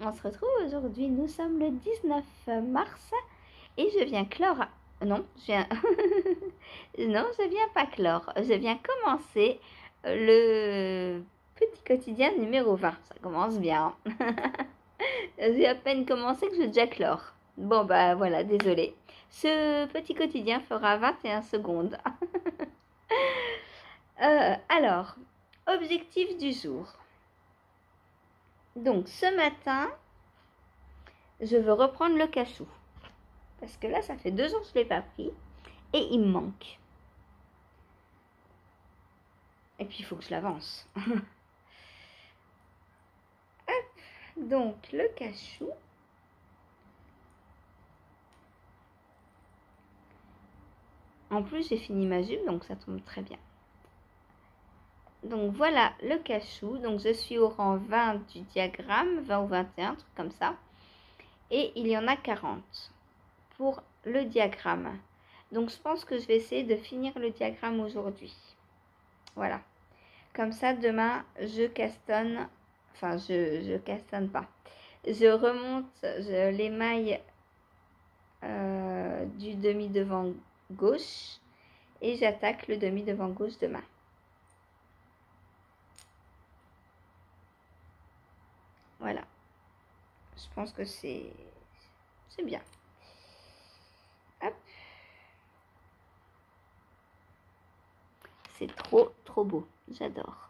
on se retrouve aujourd'hui. Nous sommes le 19 mars et je viens clore. Non, je viens. Non, je viens pas clore. Je viens commencer le petit quotidien numéro 20. Ça commence bien. J'ai à peine commencé que je déjà clore. Bon, bah voilà, désolé. Ce petit quotidien fera 21 secondes. Alors, objectif du jour. Donc, ce matin, je veux reprendre le cachou. Parce que là, ça fait 2 ans que je ne l'ai pas pris. Et il me manque. Et puis, il faut que je l'avance. Donc, le cachou. En plus, j'ai fini ma jupe, donc ça tombe très bien. Donc, voilà le cachou. Donc, je suis au rang 20 du diagramme. 20 ou 21, un truc comme ça. Et il y en a 40 pour le diagramme. Donc, je pense que je vais essayer de finir le diagramme aujourd'hui. Voilà. Comme ça, demain, je castonne. Enfin, je castonne pas. Je remonte l'émail du demi-devant gauche et j'attaque le demi-devant gauche demain. Voilà. Je pense que c'est bien. Hop. C'est trop beau. J'adore.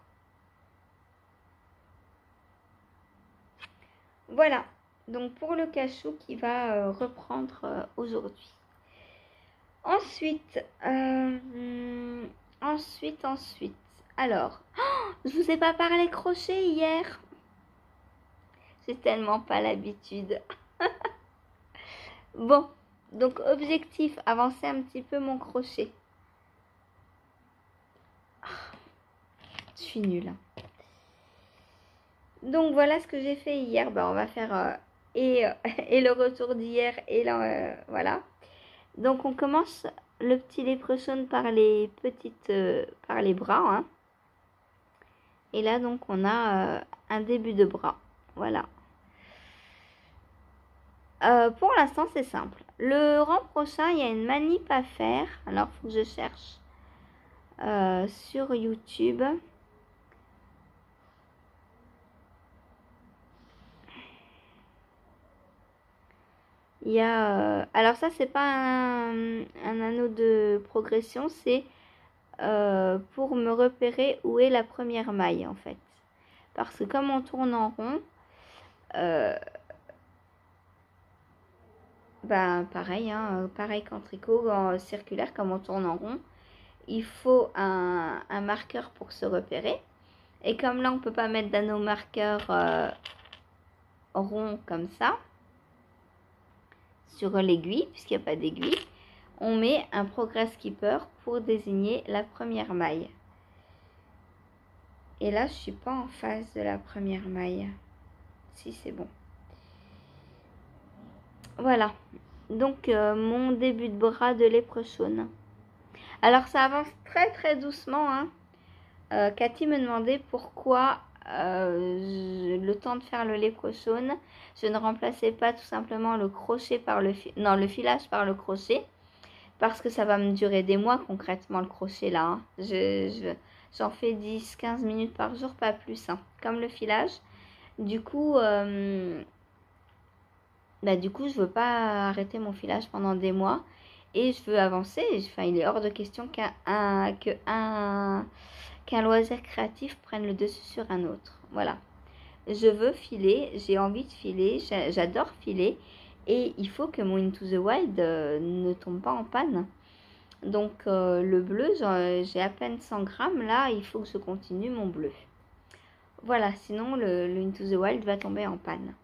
Voilà. Donc pour le cachou qui va reprendre aujourd'hui. Ensuite. Alors. Oh, je vous ai pas parlé crochet hier. J'ai tellement pas l'habitude. Bon. Donc objectif, avancer un petit peu mon crochet. Je suis nulle. Donc voilà ce que j'ai fait hier. On va faire et le retour d'hier et là voilà. Donc on commence le petit léprechaune par les par les bras. Hein. Et là donc on a un début de bras. Voilà. Pour l'instant c'est simple. Le rang prochain il y a une manip à faire. Alors il faut que je cherche sur YouTube. Il y a, alors ça c'est pas un anneau de progression, c'est pour me repérer où est la première maille en fait. Parce que comme on tourne en rond, pareil, hein, pareil qu'en tricot circulaire, comme on tourne en rond, il faut un marqueur pour se repérer. Et comme là on peut pas mettre d'anneau marqueur rond comme ça, sur l'aiguille, puisqu'il n'y a pas d'aiguille, on met un progress keeper pour désigner la première maille. Et là, je suis pas en face de la première maille. Si, c'est bon. Voilà. Donc, mon début de bras de léprechaune. Alors, ça avance très doucement. Hein. Cathy me demandait pourquoi, le temps de faire le léprechaune, je ne remplaçais pas tout simplement le crochet par le filage par le crochet. Parce que ça va me durer des mois concrètement le crochet là. Hein. J'en fais 10-15 minutes par jour, pas plus. Hein, comme le filage. Du coup, je veux pas arrêter mon filage pendant des mois. Et je veux avancer. Enfin, il est hors de question qu'un loisir créatif prenne le dessus sur un autre. Voilà. Je veux filer, j'ai envie de filer, j'adore filer. Et il faut que mon Into the Wild ne tombe pas en panne. Donc le bleu, j'ai à peine 100 grammes. Là, il faut que je continue mon bleu. Voilà, sinon le Into the Wild va tomber en panne.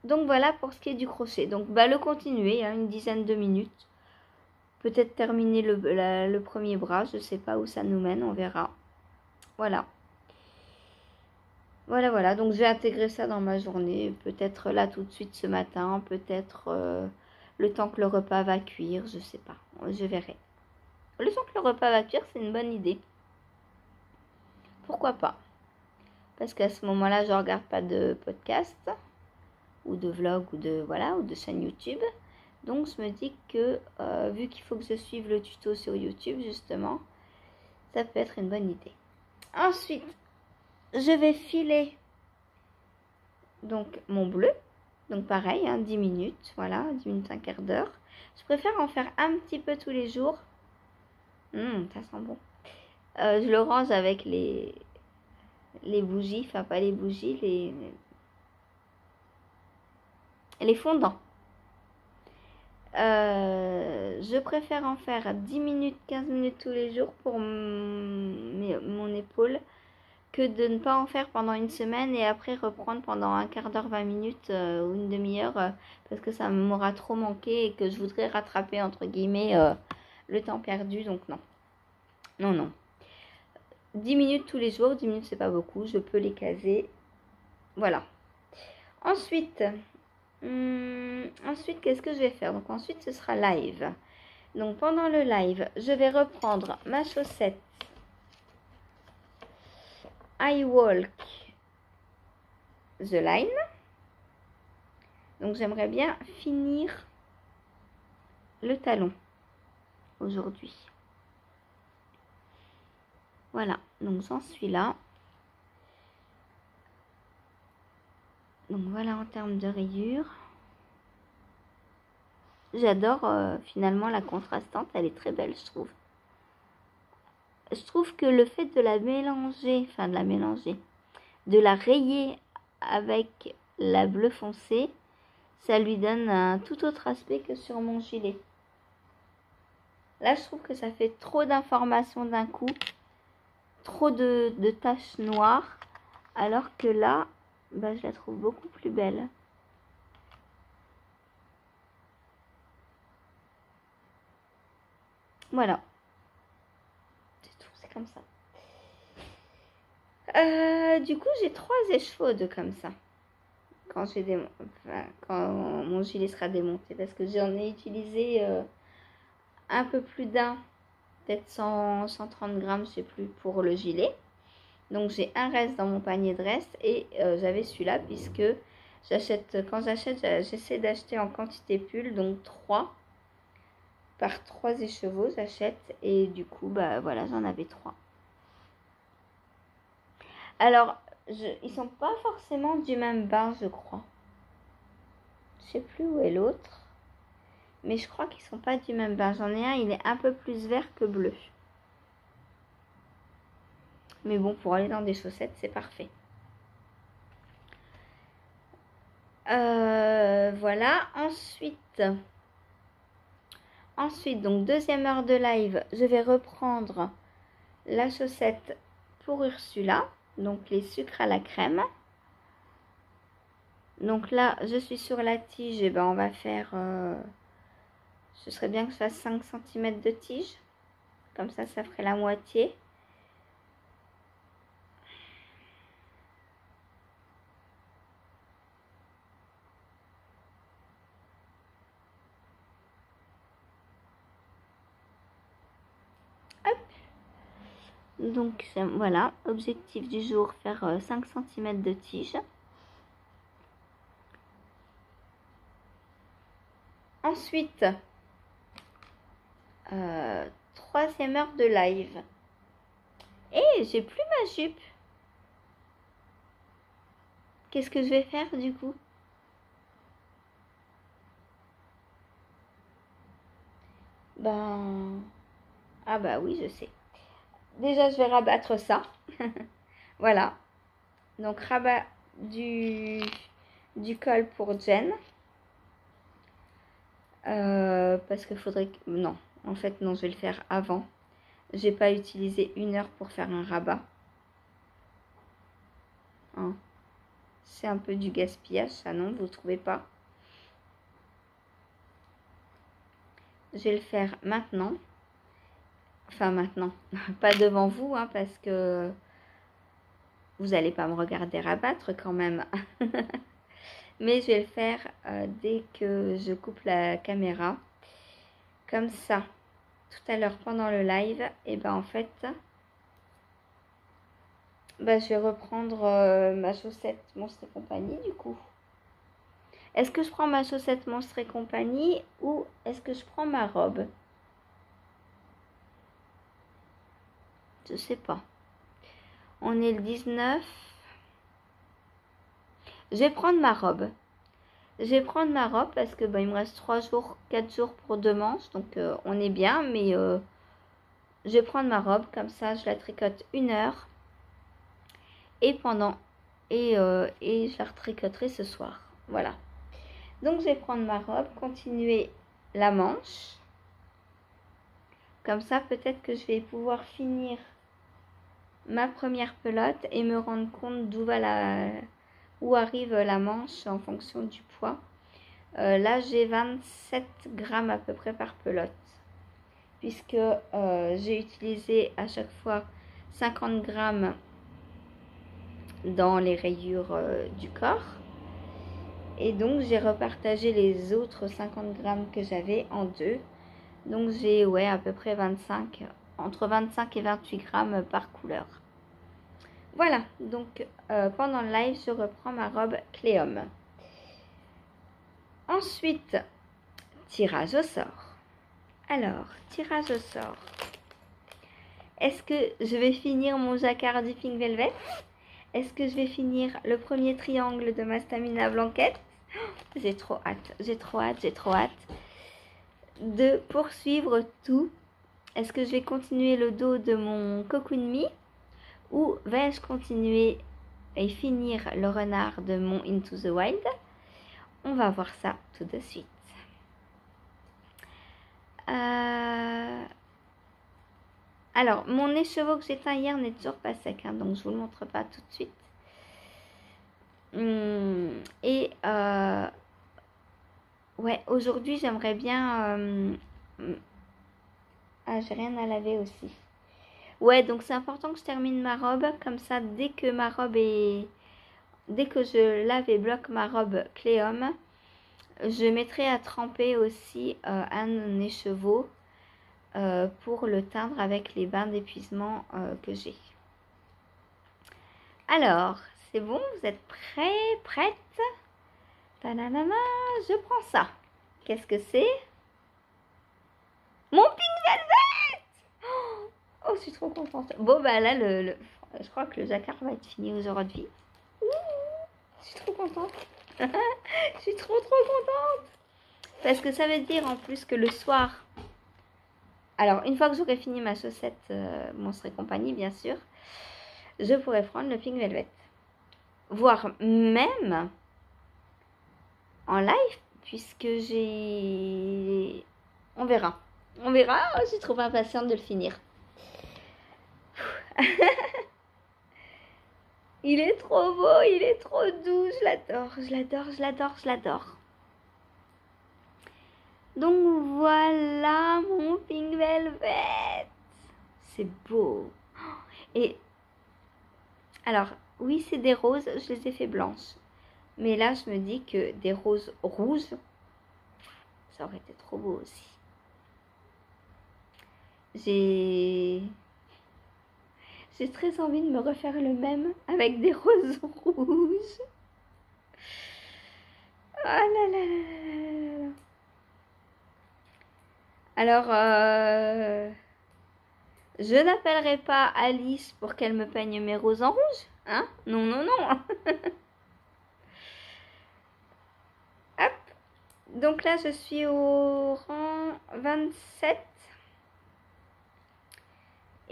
Donc voilà pour ce qui est du crochet. Donc le continuer, hein, une dizaine de minutes. Peut-être terminer le premier bras. Je ne sais pas où ça nous mène, on verra. Voilà. Voilà. Donc, je vais intégrer ça dans ma journée. Peut-être là tout de suite ce matin. Peut-être le temps que le repas va cuire. Je sais pas. Je verrai. Le temps que le repas va cuire, c'est une bonne idée. Pourquoi pas. parce qu'à ce moment-là, je regarde pas de podcast ou de vlog ou de chaîne YouTube. Donc je me dis que vu qu'il faut que je suive le tuto sur YouTube justement, ça peut être une bonne idée. Ensuite, je vais filer donc mon bleu. Donc pareil, 10 minutes, voilà, 10 minutes, un quart d'heure. Je préfère en faire un petit peu tous les jours. Ça sent bon. Je le range avec les bougies, enfin pas les bougies, les fondants. Je préfère en faire 10 minutes, 15 minutes tous les jours pour mon épaule que de ne pas en faire pendant une semaine et après reprendre pendant un quart d'heure, 20 minutes ou une demi-heure parce que ça m'aura trop manqué et que je voudrais rattraper entre guillemets le temps perdu. Donc non. 10 minutes tous les jours, 10 minutes c'est pas beaucoup, je peux les caser. Voilà. Ensuite, qu'est-ce que je vais faire? Donc ensuite, ce sera live. Donc pendant le live, je vais reprendre ma chaussette I Walk the Line. Donc j'aimerais bien finir le talon aujourd'hui. Voilà, donc j'en suis là. Donc voilà en termes de rayures. J'adore finalement la contrastante, elle est très belle je trouve. Je trouve que le fait de la mélanger, de la rayer avec la bleu foncé, ça lui donne un tout autre aspect que sur mon gilet. Là je trouve que ça fait trop d'informations d'un coup, trop de taches noires, alors que là, je la trouve beaucoup plus belle. Voilà. C'est tout, c'est comme ça. Du coup, j'ai 3 échaudes comme ça. Quand mon gilet sera démonté. Parce que j'en ai utilisé un peu plus d'un. Peut-être 130 grammes, je sais plus, pour le gilet. Donc, j'ai un reste dans mon panier de reste. Et j'avais celui-là puisque quand j'achète, j'essaie d'acheter en quantité pull. Donc, 3. Par 3 écheveaux, j'achète. Et du coup, voilà, j'en avais 3. Alors, ils sont pas forcément du même bain, je crois. Je sais plus où est l'autre. Mais je crois qu'ils sont pas du même bain. J'en ai un, il est un peu plus vert que bleu. Mais bon, pour aller dans des chaussettes, c'est parfait. Voilà. Ensuite, donc deuxième heure de live, je vais reprendre la chaussette pour Ursula. Donc les sucres à la crème. Donc là, je suis sur la tige. Et on va faire... ce serait bien que je fasse 5 cm de tige. Comme ça ferait la moitié. Hop. Donc voilà, objectif du jour, faire 5 cm de tige. Ensuite, troisième heure de live. Et j'ai plus ma jupe. Qu'est-ce que je vais faire du coup? Ah oui, je sais. Déjà, je vais rabattre ça. Voilà. Donc, rabat du col pour Jen. Parce qu'il faudrait que... Non, en fait, non, je vais le faire avant. J'ai pas utilisé 1 heure pour faire un rabat. Hein. C'est un peu du gaspillage, ça, non? Vous trouvez pas? Je vais le faire maintenant. Enfin, maintenant. Pas devant vous, hein, parce que vous n'allez pas me regarder rabattre quand même. Mais je vais le faire dès que je coupe la caméra. Comme ça, tout à l'heure pendant le live, et en fait, Bah, je vais reprendre ma chaussette Monstre et compagnie du coup. Est-ce que je prends ma chaussette Monstre et compagnie ou est-ce que je prends ma robe? Je sais pas. On est le 19. Je vais prendre ma robe. Je vais prendre ma robe parce que il me reste 3 jours, 4 jours pour 2 manches. Donc on est bien, mais je vais prendre ma robe. Comme ça, je la tricote 1 heure. Et et je la retricoterai ce soir. Voilà. Donc je vais prendre ma robe, continuer la manche. Comme ça, peut-être que je vais pouvoir finir ma première pelote et me rendre compte où arrive la manche en fonction du poids. Là, j'ai 27 grammes à peu près par pelote. Puisque j'ai utilisé à chaque fois 50 grammes dans les rayures du corps. Et donc, j'ai repartagé les autres 50 grammes que j'avais en deux. Donc, j'ai à peu près entre 25 et 28 grammes par couleur. Voilà, donc pendant le live, je reprends ma robe Cléum. Ensuite, tirage au sort. Alors, tirage au sort. Est-ce que je vais finir mon jacquard du Pink Velvet? Est-ce que je vais finir le premier triangle de ma Stamina Blanquette? J'ai trop hâte, j'ai trop hâte, j'ai trop hâte de poursuivre tout. Est-ce que je vais continuer le dos de mon Cocoon Me ou vais-je continuer et finir le renard de mon Into the Wild? On va voir ça tout de suite. Alors, mon écheveau que j'ai teint hier n'est toujours pas sec, hein, donc je vous le montre pas tout de suite. Et ouais, aujourd'hui j'aimerais bien... Ah, j'ai rien à laver aussi. Ouais, donc c'est important que je termine ma robe, comme ça dès que je lave et bloque ma robe Cléum, je mettrai à tremper aussi un écheveau pour le teindre avec les bains d'épuisement que j'ai. Alors, c'est bon, vous êtes prêts, prêtes? Tananana, je prends ça. Qu'est-ce que c'est? Mon Pink Velvet! Oh, je suis trop contente. Bon, bah là, je crois que le jacquard va être fini aujourd'hui. Je suis trop contente. Je suis trop contente. Parce que ça veut dire en plus que le soir... Alors, une fois que j'aurai fini ma chaussette Monstre et compagnie, bien sûr, je pourrai prendre le Pink Velvet. Voire même en live, puisque j'ai... On verra. On verra. Oh, je suis trop impatiente de le finir. Il est trop beau, il est trop doux. Je l'adore, je l'adore, je l'adore, je l'adore. Donc voilà mon Pink Velvet. C'est beau. Et alors, oui, c'est des roses, je les ai fait blanches. Mais là, je me dis que des roses rouges, ça aurait été trop beau aussi. J'ai très envie de me refaire le même avec des roses rouges. Ah là là là là. Alors, je n'appellerai pas Alice pour qu'elle me peigne mes roses en rouge. Hein? Non, non, non. Hop. Donc là, je suis au rang 27.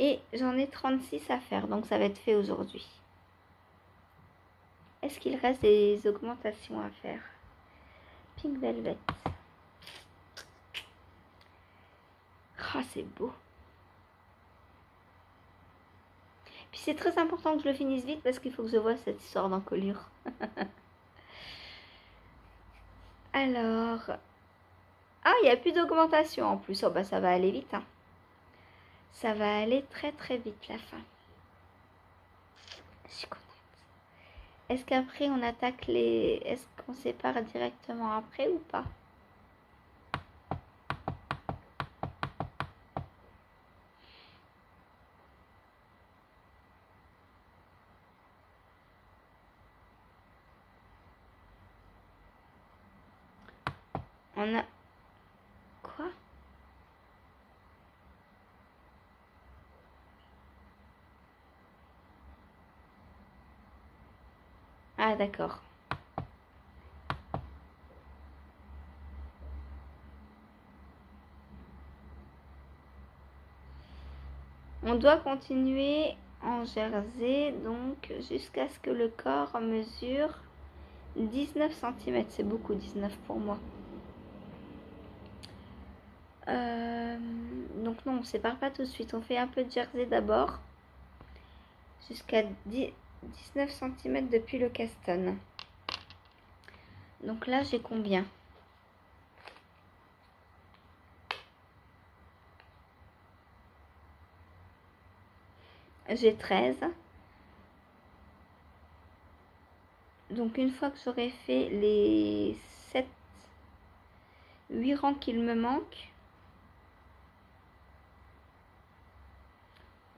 Et j'en ai 36 à faire. Donc ça va être fait aujourd'hui. Est-ce qu'il reste des augmentations à faire? Pink Velvet. Oh, c'est beau. Puis c'est très important que je le finisse vite parce qu'il faut que je vois cette histoire d'encolure. Alors... Ah, il n'y a plus d'augmentation en plus. Oh, bah ça va aller vite. Hein. Ça va aller très vite la fin. Je suis contente. Est-ce qu'après on attaque les... Est-ce qu'on sépare directement après ou pas? On a... Quoi? Ah, d'accord. On doit continuer en jersey, donc jusqu'à ce que le corps mesure 19 cm. C'est beaucoup, 19 pour moi. Donc non, on ne sépare pas tout de suite. On fait un peu de jersey d'abord. Jusqu'à 19 cm depuis le caston. Donc là, j'ai combien? J'ai 13. Donc une fois que j'aurai fait les 8 rangs qu'il me manque,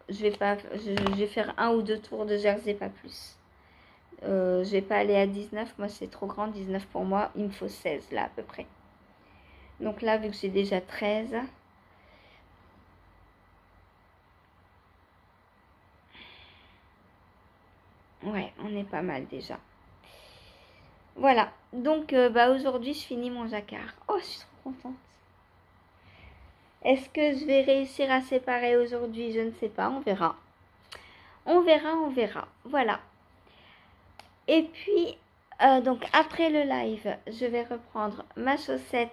je vais faire un ou deux tours de jersey, pas plus. Je vais pas aller à 19, moi c'est trop grand, 19 pour moi, il me faut 16 là à peu près. Donc là, vu que j'ai déjà 13, ouais, on est pas mal déjà. Voilà, donc aujourd'hui je finis mon jacquard. Oh, je suis trop contente. Est-ce que je vais réussir à séparer aujourd'hui? Je ne sais pas, on verra. On verra, on verra. Voilà. Et puis, donc après le live, je vais reprendre ma chaussette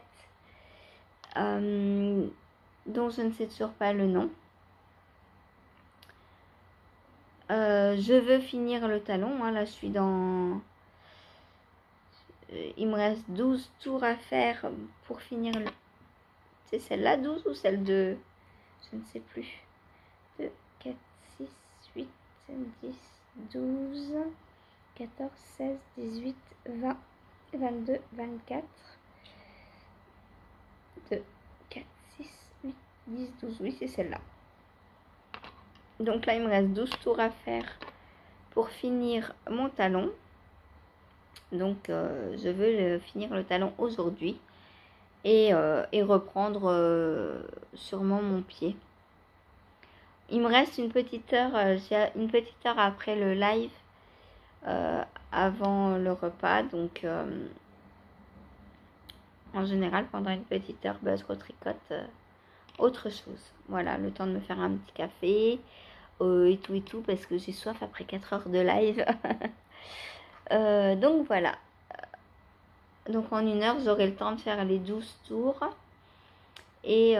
dont je ne sais toujours pas le nom. Je veux finir le talon. Hein, là, je suis dans... il me reste 12 tours à faire pour finir le... C'est celle-là, 12 ou celle de... Je ne sais plus. 2, 4, 6, 8, 10, 12, 14, 16, 18, 20, 22, 24. 2, 4, 6, 8, 10, 12. Oui, c'est celle-là. Donc là, il me reste 12 tours à faire pour finir mon talon. Donc, je veux finir le talon aujourd'hui et reprendre sûrement mon pied. Il me reste une petite heure, j'ai une petite heure après le live, avant le repas. Donc, en général, pendant une petite heure, je retricote autre chose. Voilà, le temps de me faire un petit café et tout, parce que j'ai soif après 4 heures de live. Donc, voilà. Donc, en une heure, j'aurai le temps de faire les 12 tours et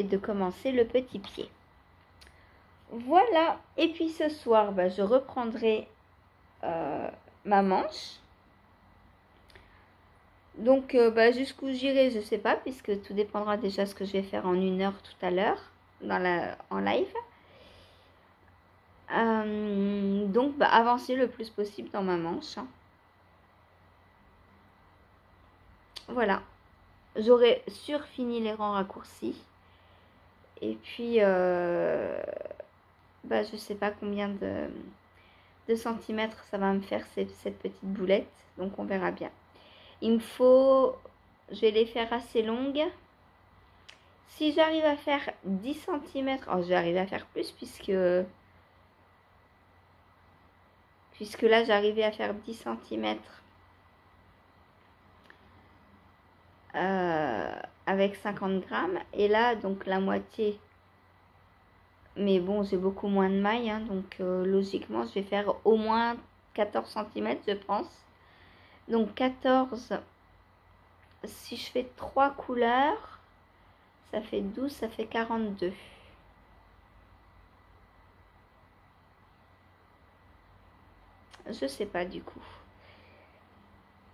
de commencer le petit pied. Voilà. Et puis ce soir, je reprendrai ma manche. Donc jusqu'où j'irai, je sais pas, puisque tout dépendra déjà ce que je vais faire en une heure tout à l'heure en live. Donc avancer le plus possible dans ma manche. Voilà. J'aurai surfini les rangs raccourcis. Et puis je sais pas combien de centimètres ça va me faire cette petite boulette. Donc on verra bien. Il me faut... Je vais les faire assez longues. Si j'arrive à faire 10 cm... Oh, je vais arriver à faire plus puisque là, j'arrivais à faire 10 cm avec 50 grammes. Et là, donc la moitié. Mais bon, j'ai beaucoup moins de mailles. Hein, donc logiquement, je vais faire au moins 14 cm, je pense. Donc 14... Si je fais 3 couleurs, ça fait 12, ça fait 42. Je sais pas du coup.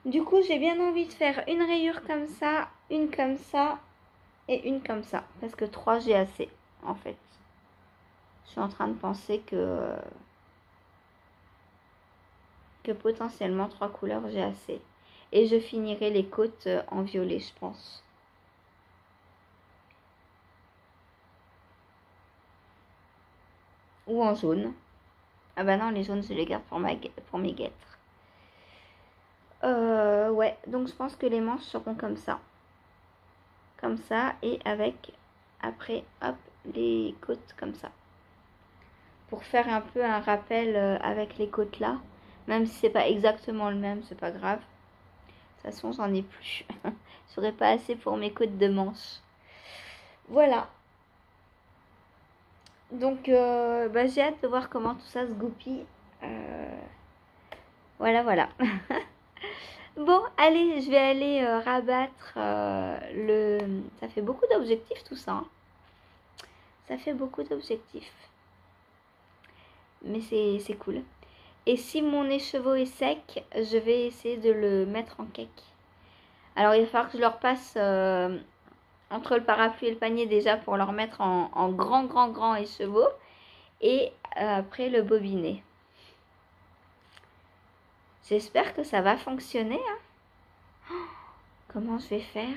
Du coup, j'ai bien envie de faire une rayure comme ça, une comme ça et une comme ça. Parce que 3, j'ai assez, en fait. Je suis en train de penser que potentiellement 3 couleurs, j'ai assez. Et je finirai les côtes en violet, je pense. Ou en jaune. Ah bah non, les jaunes, je les garde pour mes guêtres. Ouais, donc je pense que les manches seront comme ça. Comme ça, et avec, après, hop, les côtes comme ça. Pour faire un peu un rappel avec les côtes là. Même si c'est pas exactement le même, c'est pas grave. De toute façon, j'en ai plus. J'aurais pas assez pour mes côtes de manche. Voilà. Donc, bah, j'ai hâte de voir comment tout ça se goupille. Voilà, voilà. Bon, allez, je vais aller rabattre le... Ça fait beaucoup d'objectifs tout ça. Hein. Ça fait beaucoup d'objectifs. Mais c'est cool. Et si mon écheveau est sec, je vais essayer de le mettre en cake. Alors, il va falloir que je leur passe entre le parapluie et le panier déjà pour leur mettre en grand écheveau. Et après le bobiner. J'espère que ça va fonctionner. Hein. Oh, comment je vais faire?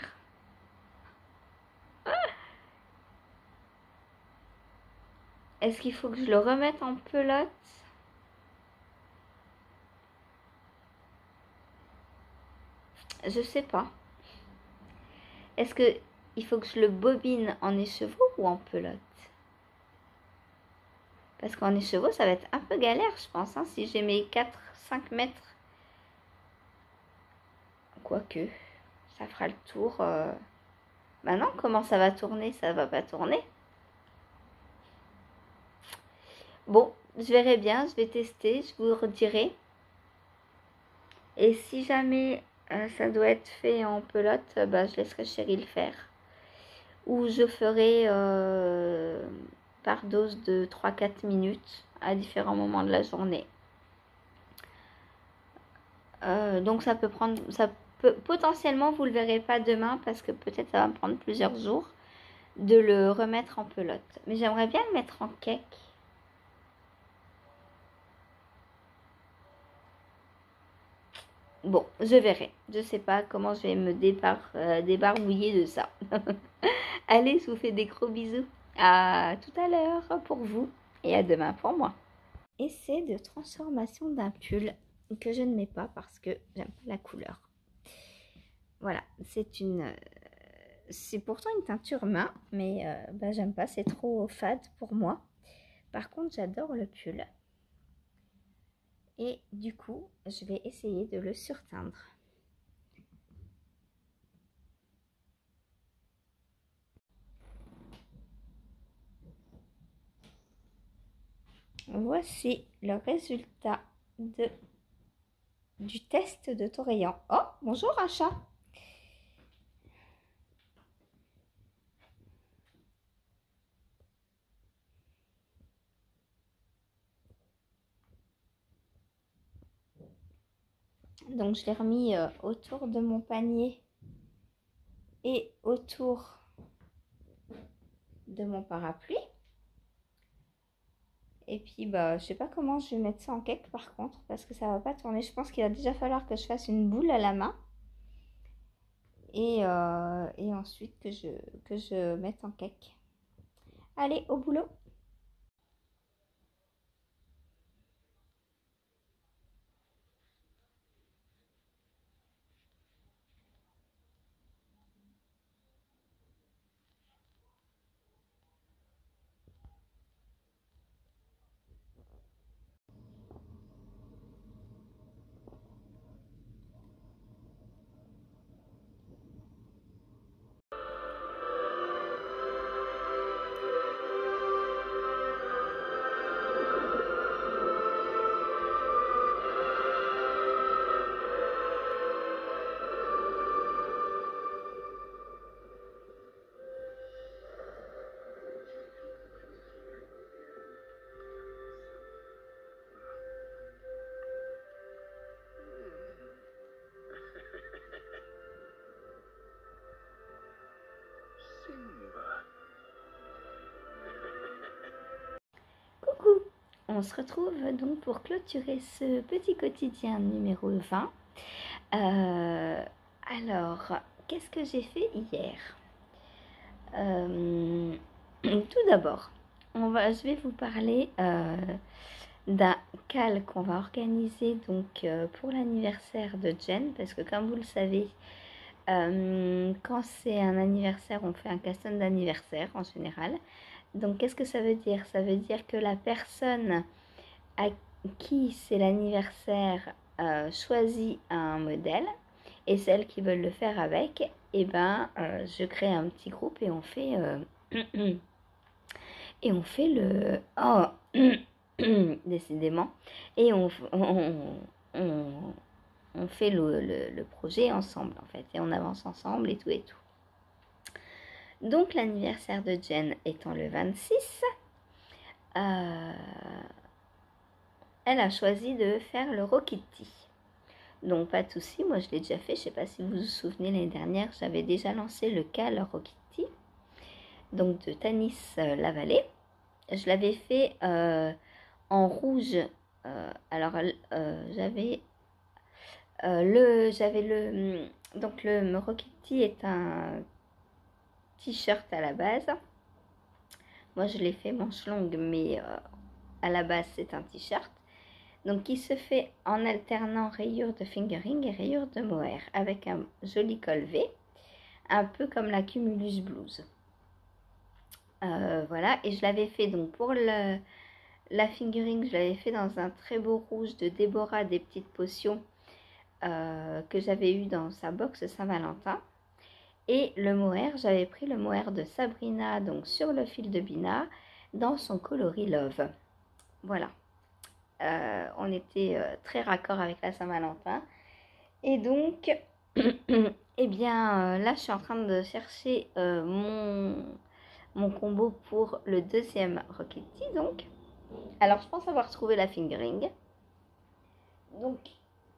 Est-ce qu'il faut que je le remette en pelote? Je sais pas. Est-ce que il faut que je le bobine en écheveau ou en pelote? Parce qu'en écheveau, ça va être un peu galère, je pense, hein, si j'ai mes 4-5 mètres. Quoique, ça fera le tour. Bah non, comment ça va tourner? Ça va pas tourner. Bon, je verrai bien, je vais tester, je vous redirai. Et si jamais ça doit être fait en pelote, bah, je laisserai Chérie le faire. Ou je ferai par dose de 3-4 minutes à différents moments de la journée. Donc ça peut prendre, potentiellement vous le verrez pas demain parce que peut-être ça va me prendre plusieurs jours de le remettre en pelote. Mais j'aimerais bien le mettre en cake. Bon, je verrai. Je sais pas comment je vais me débarbouiller de ça. Allez, je vous fais des gros bisous. À tout à l'heure pour vous et à demain pour moi. Essai de transformation d'un pull que je ne mets pas parce que j'aime pas la couleur. Voilà, c'est pourtant une teinture main, mais bah, j'aime pas, c'est trop fade pour moi. Par contre, j'adore le pull. Et du coup, je vais essayer de le surteindre. Voici le résultat du test de Torayan. Oh, bonjour un chat. Donc je l'ai remis autour de mon panier et autour de mon parapluie. Et puis bah je sais pas comment je vais mettre ça en cake par contre parce que ça va pas tourner. Je pense qu'il va déjà falloir que je fasse une boule à la main et ensuite que je mette en cake. Allez, au boulot! Coucou! On se retrouve donc pour clôturer ce petit quotidien numéro 20. Alors, qu'est-ce que j'ai fait hier? Tout d'abord, je vais vous parler d'un cal qu'on va organiser donc pour l'anniversaire de Jen, parce que comme vous le savez, quand c'est un anniversaire, on fait un custom d'anniversaire en général. Donc qu'est-ce que ça veut dire? Ça veut dire que la personne à qui c'est l'anniversaire choisit un modèle, et celles qui veulent le faire avec, et ben je crée un petit groupe et on fait et on fait le décidément, et on fait le projet ensemble en fait, et on avance ensemble et tout et tout. Donc l'anniversaire de Jen étant le 26, elle a choisi de faire le Rokitty. Donc pas de souci, moi je l'ai déjà fait, je ne sais pas si vous vous souvenez, l'année dernière j'avais déjà lancé le cal Rokitty, donc de Tanis Lavallée. Je l'avais fait en rouge, alors j'avais donc le Rokitty est un t-shirt à la base. Moi je l'ai fait manche longue, mais à la base c'est un t-shirt. Donc qui se fait en alternant rayures de fingering et rayures de mohair, avec un joli col V, un peu comme la Cumulus Blues. Voilà, et je l'avais fait donc pour la fingering, je l'avais fait dans un très beau rouge de Déborah des petites potions que j'avais eu dans sa box Saint-Valentin. Et le mohair, j'avais pris le mohair de Sabrina, donc sur le fil de Bina, dans son coloris Love. Voilà. On était très raccord avec la Saint-Valentin. Et donc, eh bien, là, je suis en train de chercher mon combo pour le deuxième Rokitty, donc. Alors, je pense avoir trouvé la fingering. Donc,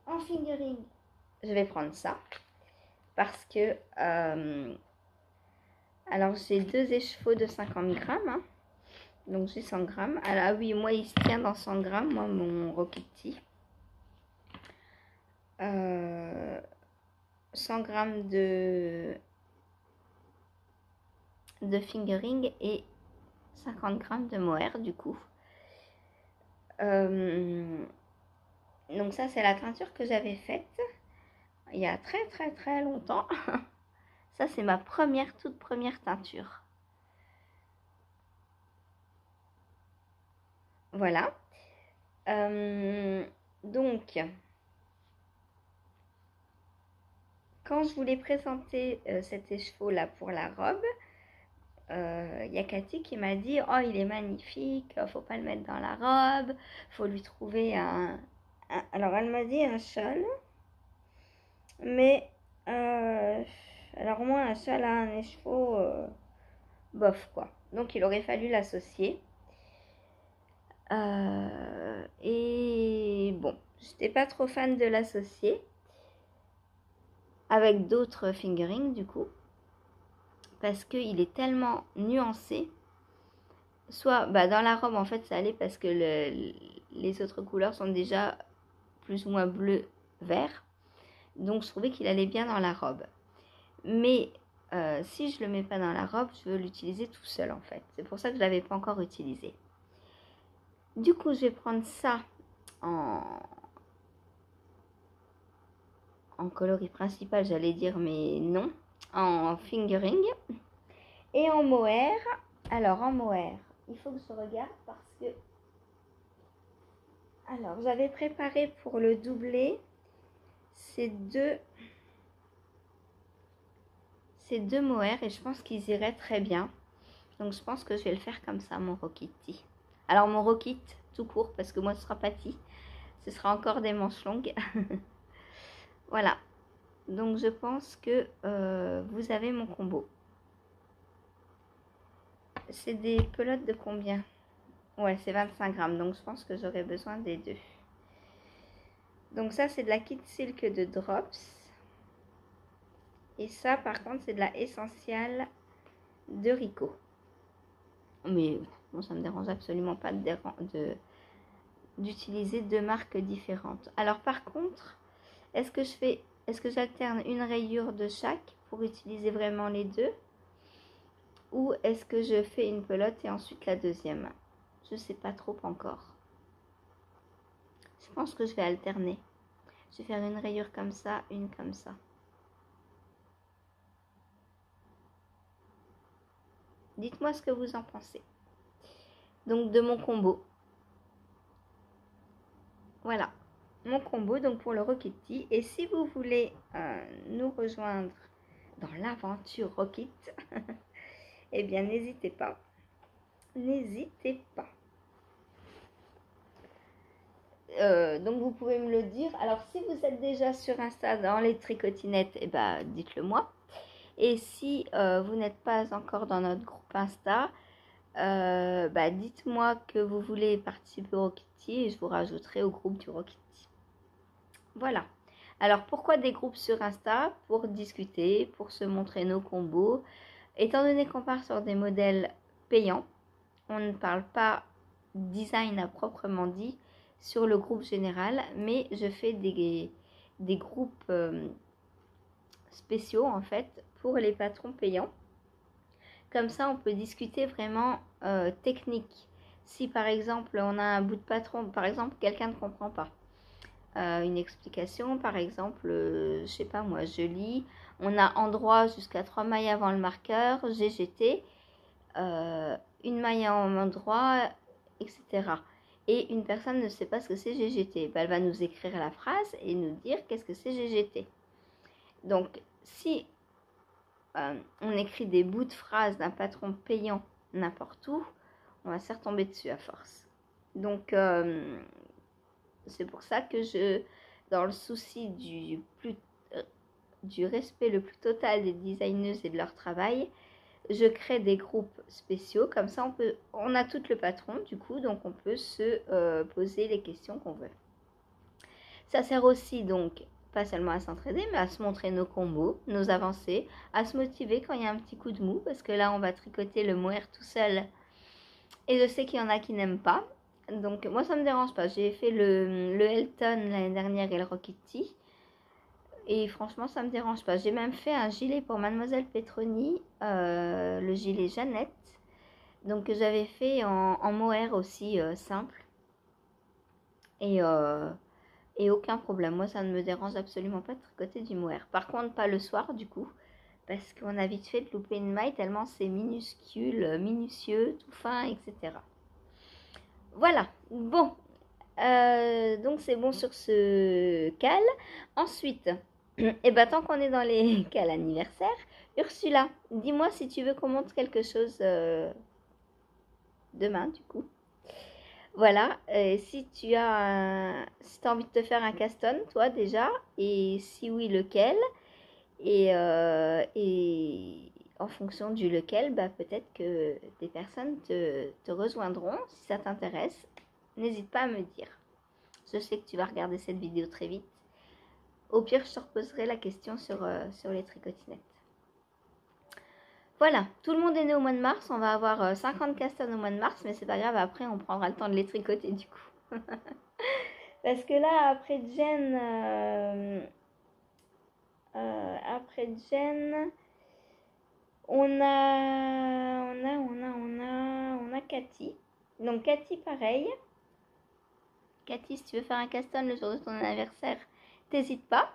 en fingering, je vais prendre ça. Parce que, alors, j'ai 2 écheveaux de 50 grammes. Hein. Donc, j'ai 100 grammes. Alors, oui, moi, il se tient dans 100 grammes, moi, mon Rokitty. 100 grammes de fingering et 50 grammes de mohair, du coup. Donc ça, c'est la teinture que j'avais faite il y a très très très longtemps. Ça, c'est ma toute première teinture. Voilà. Donc, quand je voulais présenter cet écheveau-là pour la robe, y a Cathy qui m'a dit « Oh, il est magnifique, faut pas le mettre dans la robe, faut lui trouver un... » Alors, elle m'a dit un châle, mais alors moi, un châle à un écheveau, bof quoi. Donc, il aurait fallu l'associer. Et bon, j'étais pas trop fan de l'associer avec d'autres fingerings du coup, parce qu'il est tellement nuancé. Soit dans la robe en fait ça allait parce que les autres couleurs sont déjà plus ou moins bleu vert, donc je trouvais qu'il allait bien dans la robe. Mais si je le mets pas dans la robe, je veux l'utiliser tout seul en fait. C'est pour ça que je l'avais pas encore utilisé. Du coup, je vais prendre ça en coloris principal, j'allais dire, mais non, en fingering. Et en mohair, alors en mohair, il faut que je regarde parce que... Alors, j'avais préparé pour le doubler ces deux mohair et je pense qu'ils iraient très bien. Donc, je pense que je vais le faire comme ça, mon Rokitty. Alors, mon Rokit, tout court, parce que moi, ce sera pas petit. Ce sera encore des manches longues. Voilà. Donc, je pense que vous avez mon combo. C'est des pelotes de combien? Ouais, c'est 25 grammes. Donc, je pense que j'aurai besoin des deux. Donc, ça, c'est de la Kid Silk de Drops. Et ça, par contre, c'est de la Essential de Rico. Mais bon, ça me dérange absolument pas d'utiliser deux marques différentes. Alors, par contre, est-ce que j'alterne une rayure de chaque pour utiliser vraiment les deux? Ou est-ce que je fais une pelote et ensuite la deuxième? Je sais pas trop encore. Je pense que je vais alterner. Je vais faire une rayure comme ça, une comme ça. Dites-moi ce que vous en pensez. Donc de mon combo. Voilà, mon combo donc pour le Rocketty. Et si vous voulez nous rejoindre dans l'aventure Rocket, eh bien n'hésitez pas. N'hésitez pas. Donc vous pouvez me le dire. Alors si vous êtes déjà sur Insta dans les tricotinettes, eh ben, dites-le moi. Et si vous n'êtes pas encore dans notre groupe Insta, dites-moi que vous voulez participer au Rocketty et je vous rajouterai au groupe du Rocketty. Voilà. Alors pourquoi des groupes sur Insta? Pour discuter, pour se montrer nos combos. Étant donné qu'on part sur des modèles payants, on ne parle pas design à proprement dit sur le groupe général, mais je fais des groupes spéciaux en fait pour les patrons payants. Comme ça, on peut discuter vraiment technique. Si par exemple, on a un bout de patron, par exemple, quelqu'un ne comprend pas une explication, par exemple, je sais pas moi, je lis, on a endroit jusqu'à 3 mailles avant le marqueur, GGT, une maille en endroit, etc. Et une personne ne sait pas ce que c'est GGT. Elle va nous écrire la phrase et nous dire qu'est-ce que c'est GGT. Donc, si on écrit des bouts de phrases d'un patron payant n'importe où, on va se faire tomber dessus à force. Donc, c'est pour ça que dans le souci du respect le plus total des designeuses et de leur travail, je crée des groupes spéciaux. Comme ça, on a tout le patron, du coup, donc on peut se poser les questions qu'on veut. Ça sert aussi, donc, pas seulement à s'entraider, mais à se montrer nos combos, nos avancées, à se motiver quand il y a un petit coup de mou, parce que là, on va tricoter le mohair tout seul. Et je sais qu'il y en a qui n'aiment pas. Donc, moi, ça me dérange pas. J'ai fait le Elton l'année dernière et le Rocketty. Et franchement, ça me dérange pas. J'ai même fait un gilet pour Mademoiselle Petroni, le gilet Jeannette. Donc, que j'avais fait en mohair aussi, simple. Et aucun problème. Moi, ça ne me dérange absolument pas de tricoter du mohair. Par contre, pas le soir, du coup. Parce qu'on a vite fait de louper une maille tellement c'est minuscule, minutieux, tout fin, etc. Voilà. Bon. Donc, c'est bon sur ce cal. Ensuite, et tant qu'on est dans les cals anniversaires, Ursula, dis-moi si tu veux qu'on montre quelque chose demain, du coup. Voilà, si tu as envie de te faire un caston, toi déjà, et si oui, lequel, et en fonction du lequel, peut-être que des personnes te rejoindront. Si ça t'intéresse, n'hésite pas à me dire. Je sais que tu vas regarder cette vidéo très vite. Au pire, je te reposerai la question sur les tricotinettes. Voilà, tout le monde est né au mois de mars. On va avoir 50 castanes au mois de mars, mais c'est pas grave, après on prendra le temps de les tricoter du coup. Parce que là, après Jen, on a Cathy. Donc Cathy, pareil. Cathy, si tu veux faire un caston le jour de ton anniversaire, t'hésites pas.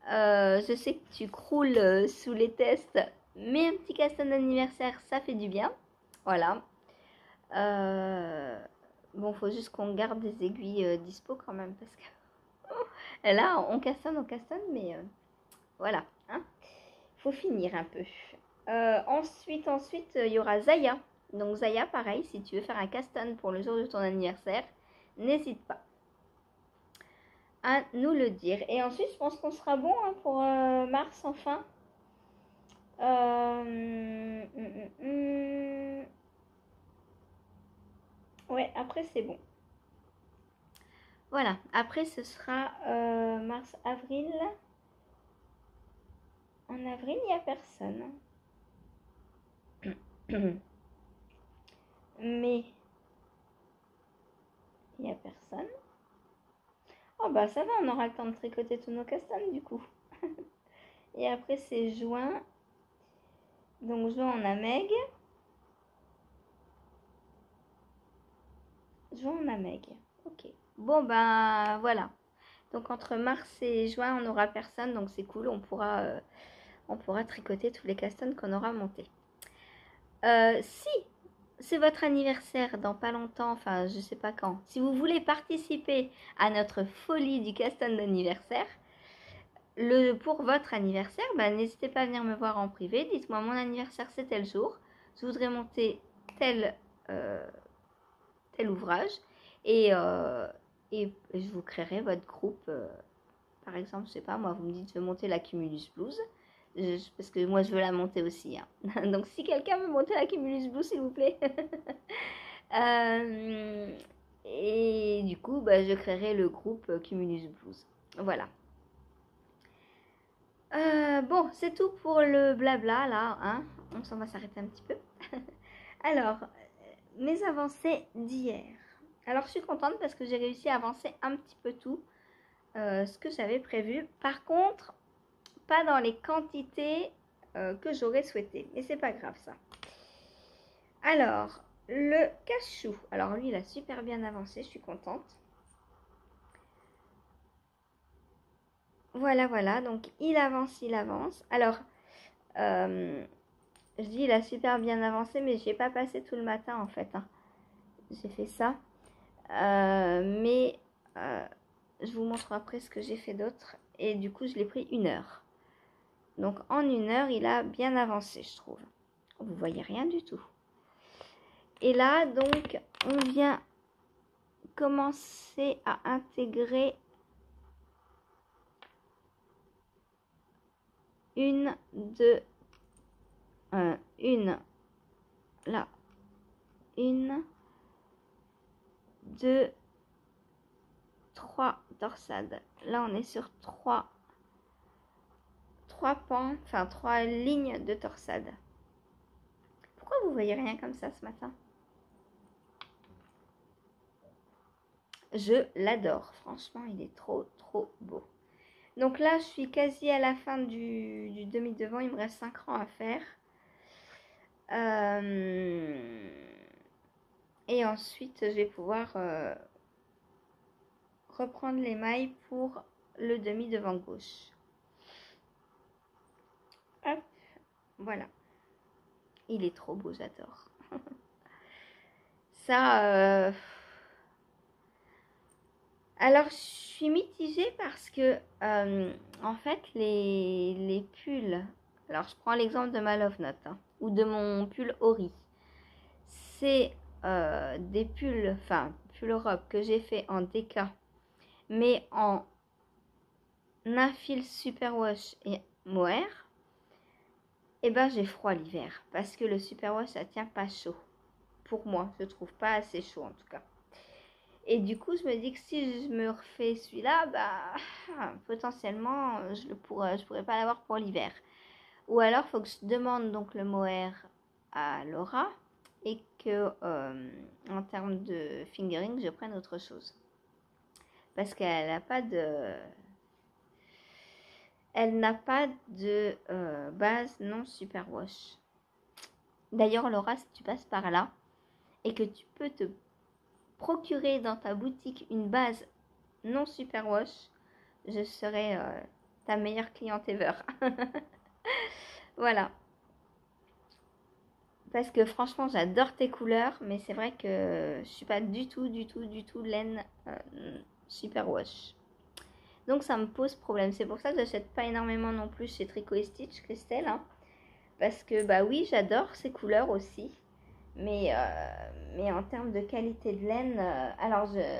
Je sais que tu croules sous les tests, mais un petit caston d'anniversaire, ça fait du bien. Voilà. Bon, faut juste qu'on garde des aiguilles dispo quand même, parce que là, on castonne, mais voilà. Hein, faut finir un peu. Ensuite, il y aura Zaya. Donc Zaya, pareil, si tu veux faire un caston pour le jour de ton anniversaire, n'hésite pas à nous le dire. Et ensuite, je pense qu'on sera bon pour mars, enfin. Ouais, après, c'est bon. Voilà, après, ce sera mars, avril. En avril, il n'y a personne. Mais, il n'y a personne. Oh bah ça va, on aura le temps de tricoter tous nos castanes du coup. Et après c'est juin. Donc juin on a Meg. Juin on a Meg. Ok. Bon, ben voilà. Donc entre mars et juin, on n'aura personne, donc c'est cool, on pourra tricoter tous les castones qu'on aura montés. Si c'est votre anniversaire dans pas longtemps, enfin je sais pas quand, si vous voulez participer à notre folie du caston d'anniversaire, pour votre anniversaire, bah, n'hésitez pas à venir me voir en privé. Dites-moi, mon anniversaire c'est tel jour, je voudrais monter tel, euh, tel ouvrage et je vous créerai votre groupe. Par exemple, je sais pas, moi vous me dites je veux monter la Cumulus Blues, parce que moi je veux la monter aussi. Hein. Donc si quelqu'un veut monter la Cumulus Blues, s'il vous plaît. Et du coup, bah, je créerai le groupe Cumulus Blues. Voilà. Bon, c'est tout pour le blabla là, hein. On s'en va s'arrêter un petit peu. Alors, mes avancées d'hier. Alors, je suis contente parce que j'ai réussi à avancer un petit peu tout ce que j'avais prévu. Par contre, pas dans les quantités que j'aurais souhaité. Mais c'est pas grave ça. Alors, le cache-chou. Alors, lui, il a super bien avancé. Je suis contente. Voilà, voilà. Donc, il avance, il avance. Alors, je dis il a super bien avancé, mais j'ai pas passé tout le matin en fait. Hein. J'ai fait ça. Mais je vous montre après ce que j'ai fait d'autre. Et du coup, je l'ai pris 1 heure. Donc, en 1 heure, il a bien avancé, je trouve. Vous voyez rien du tout. Et là, donc, on vient commencer à intégrer une, deux, une, là, une, deux, 3 torsades. Là, on est sur 3 pans, enfin 3 lignes de torsade. Pourquoi vous voyez rien comme ça ce matin? Je l'adore, franchement, il est trop beau. Donc là, je suis quasi à la fin du demi-devant, il me reste 5 rangs à faire. Et ensuite, je vais pouvoir reprendre les mailles pour le demi-devant gauche. Hop, voilà. Il est trop beau, j'adore. Ça, alors je suis mitigée parce que, en fait, les pulls, alors je prends l'exemple de ma Love Note, hein, ou de mon pull Ori. C'est des pulls, enfin, pull robe que j'ai fait en DK, mais en infil superwash et mohair. Et ben j'ai froid l'hiver parce que le superwash ça tient pas chaud. Pour moi, je trouve pas assez chaud en tout cas. Et du coup, je me dis que si je me refais celui-là, bah potentiellement je pourrais pas l'avoir pour l'hiver. Ou alors faut que je demande donc le mohair à Laura et que en termes de fingering, je prenne autre chose. Parce qu'elle n'a pas de base non superwash. D'ailleurs, Laura, si tu passes par là et que tu peux te procurer dans ta boutique une base non superwash, je serai ta meilleure cliente ever. Voilà. Parce que franchement, j'adore tes couleurs, mais c'est vrai que je suis pas du tout laine superwash. Donc ça me pose problème. C'est pour ça que j'achète pas énormément non plus chez Tricot et Stitch, Christelle. Hein. Parce que bah oui, j'adore ces couleurs aussi. Mais en termes de qualité de laine,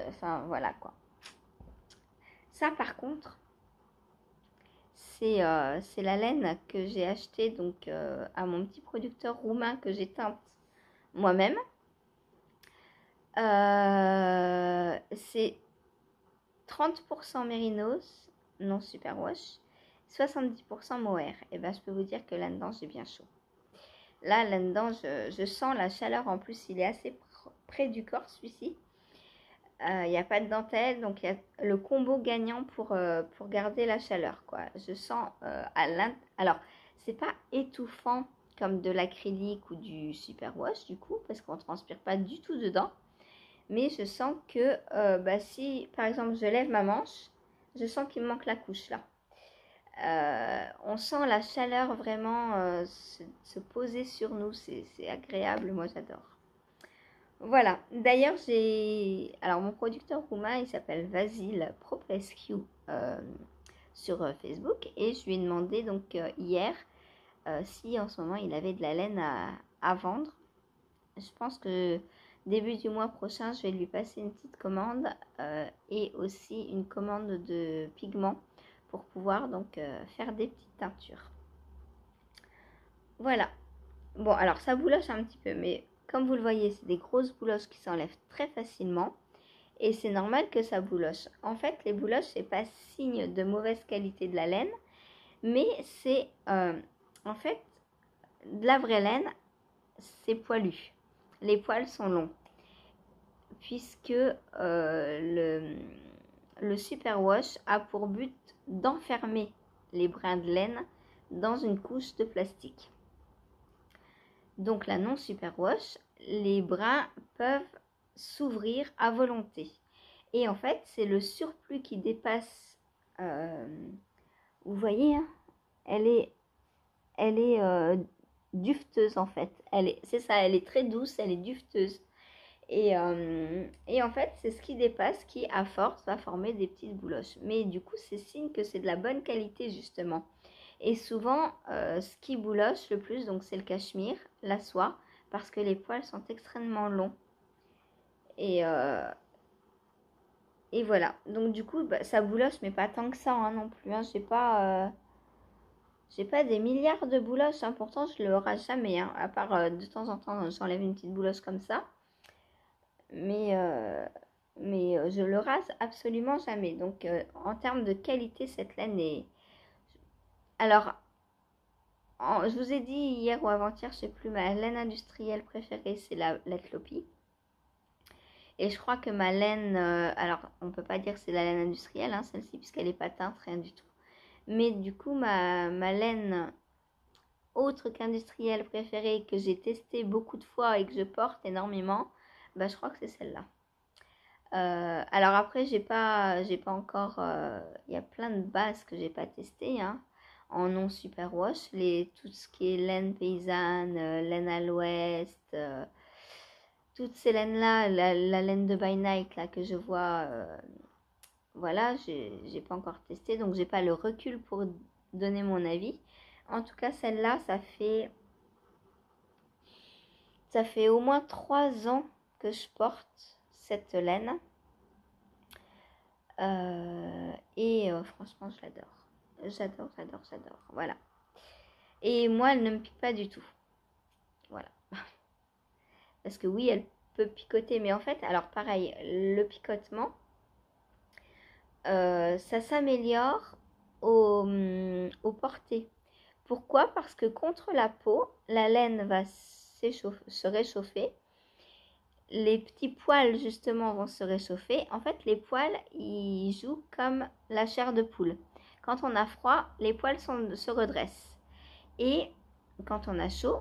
enfin voilà quoi. Ça par contre, c'est la laine que j'ai achetée donc à mon petit producteur roumain que j'ai teinte moi-même. C'est 30% mérinos, non superwash, 70% mohair. Et ben je peux vous dire que là-dedans j'ai bien chaud. Là-dedans je sens la chaleur. En plus il est assez près du corps celui-ci. Il n'y a pas de dentelle, donc il y a le combo gagnant pour garder la chaleur, quoi. Je sens à l'intérieur. Alors, c'est pas étouffant comme de l'acrylique ou du superwash, du coup, parce qu'on ne transpire pas du tout dedans. Mais je sens que si par exemple je lève ma manche, je sens qu'il me manque la couche là. On sent la chaleur vraiment se poser sur nous, c'est agréable, moi j'adore. Voilà, d'ailleurs alors mon producteur roumain il s'appelle Vasil Propescu sur Facebook et je lui ai demandé donc hier si en ce moment il avait de la laine à vendre. Je pense que début du mois prochain je vais lui passer une petite commande et aussi une commande de pigments pour pouvoir donc faire des petites teintures. Voilà. Bon, alors ça bouloche un petit peu, mais comme vous le voyez, c'est des grosses bouloches qui s'enlèvent très facilement. Et c'est normal que ça bouloche. En fait, les bouloches, c'est pas signe de mauvaise qualité de la laine, mais c'est en fait de la vraie laine, c'est poilu. Les poils sont longs. Puisque le superwash a pour but d'enfermer les brins de laine dans une couche de plastique. Donc la non superwash, les brins peuvent s'ouvrir à volonté. Et en fait, c'est le surplus qui dépasse. Vous voyez, hein, elle est dufteuse en fait. C'est ça, elle est très douce, elle est dufteuse. Et en fait, c'est ce qui dépasse qui, à force, va former des petites bouloches. Mais du coup, c'est signe que c'est de la bonne qualité justement. Et souvent, ce qui bouloche le plus, donc c'est le cachemire, la soie, parce que les poils sont extrêmement longs. Et voilà. Donc du coup, ça bouloche, mais pas tant que ça hein, non plus. Hein. J'ai pas des milliards de bouloches. Hein. Pourtant, je le rase jamais. Hein. À part de temps en temps, j'enlève une petite bouloche comme ça. Mais je le rase absolument jamais. Donc en termes de qualité, cette laine est... Alors, je vous ai dit hier ou avant-hier, je sais plus, ma laine industrielle préférée, c'est la Tlopi. Et je crois que ma laine, alors on ne peut pas dire que c'est la laine industrielle, hein, celle-ci, puisqu'elle n'est pas teinte, rien du tout. Mais du coup, ma laine autre qu'industrielle préférée, que j'ai testée beaucoup de fois et que je porte énormément, je crois que c'est celle-là. Alors après, j'ai pas encore, il y a plein de bases que j'ai pas testées, hein, en non superwash, tout ce qui est laine paysanne, laine à l'ouest, toutes ces laines-là, la laine de By Night là, que je vois, voilà, j'ai pas encore testé, donc j'ai pas le recul pour donner mon avis. En tout cas, celle-là, ça fait au moins 3 ans que je porte cette laine. Et franchement, je l'adore. J'adore. Voilà. Et moi, elle ne me pique pas du tout. Voilà. Parce que oui, elle peut picoter. Mais en fait, alors pareil, le picotement, ça s'améliore au porté. Pourquoi? Parce que contre la peau, la laine va se réchauffer. Les petits poils, justement, vont se réchauffer. En fait, les poils, ils jouent comme la chair de poule. Quand on a froid, les poils se redressent. Et quand on a chaud,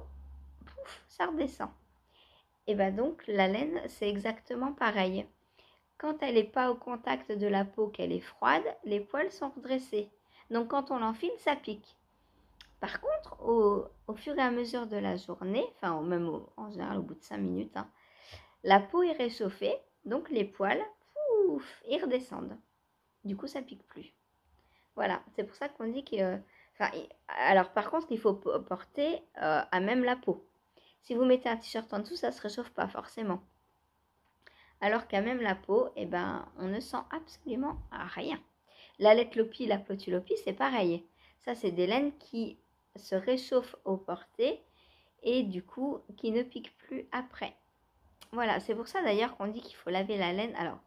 pouf, ça redescend. Et donc, la laine, c'est exactement pareil. Quand elle n'est pas au contact de la peau, qu'elle est froide, les poils sont redressés. Donc, quand on l'enfile, ça pique. Par contre, au fur et à mesure de la journée, enfin, même en général au bout de 5 minutes, hein, la peau est réchauffée, donc les poils, pouf, ils redescendent. Du coup, ça pique plus. Voilà, c'est pour ça qu'on dit que... alors par contre, il faut porter à même la peau. Si vous mettez un t-shirt en dessous, ça ne se réchauffe pas forcément. Alors qu'à même la peau, on ne sent absolument rien. La Letlopi, la Plotulopi, c'est pareil. Ça, c'est des laines qui se réchauffent au porté et du coup, qui ne piquent plus après. Voilà, c'est pour ça d'ailleurs qu'on dit qu'il faut laver la laine. Alors,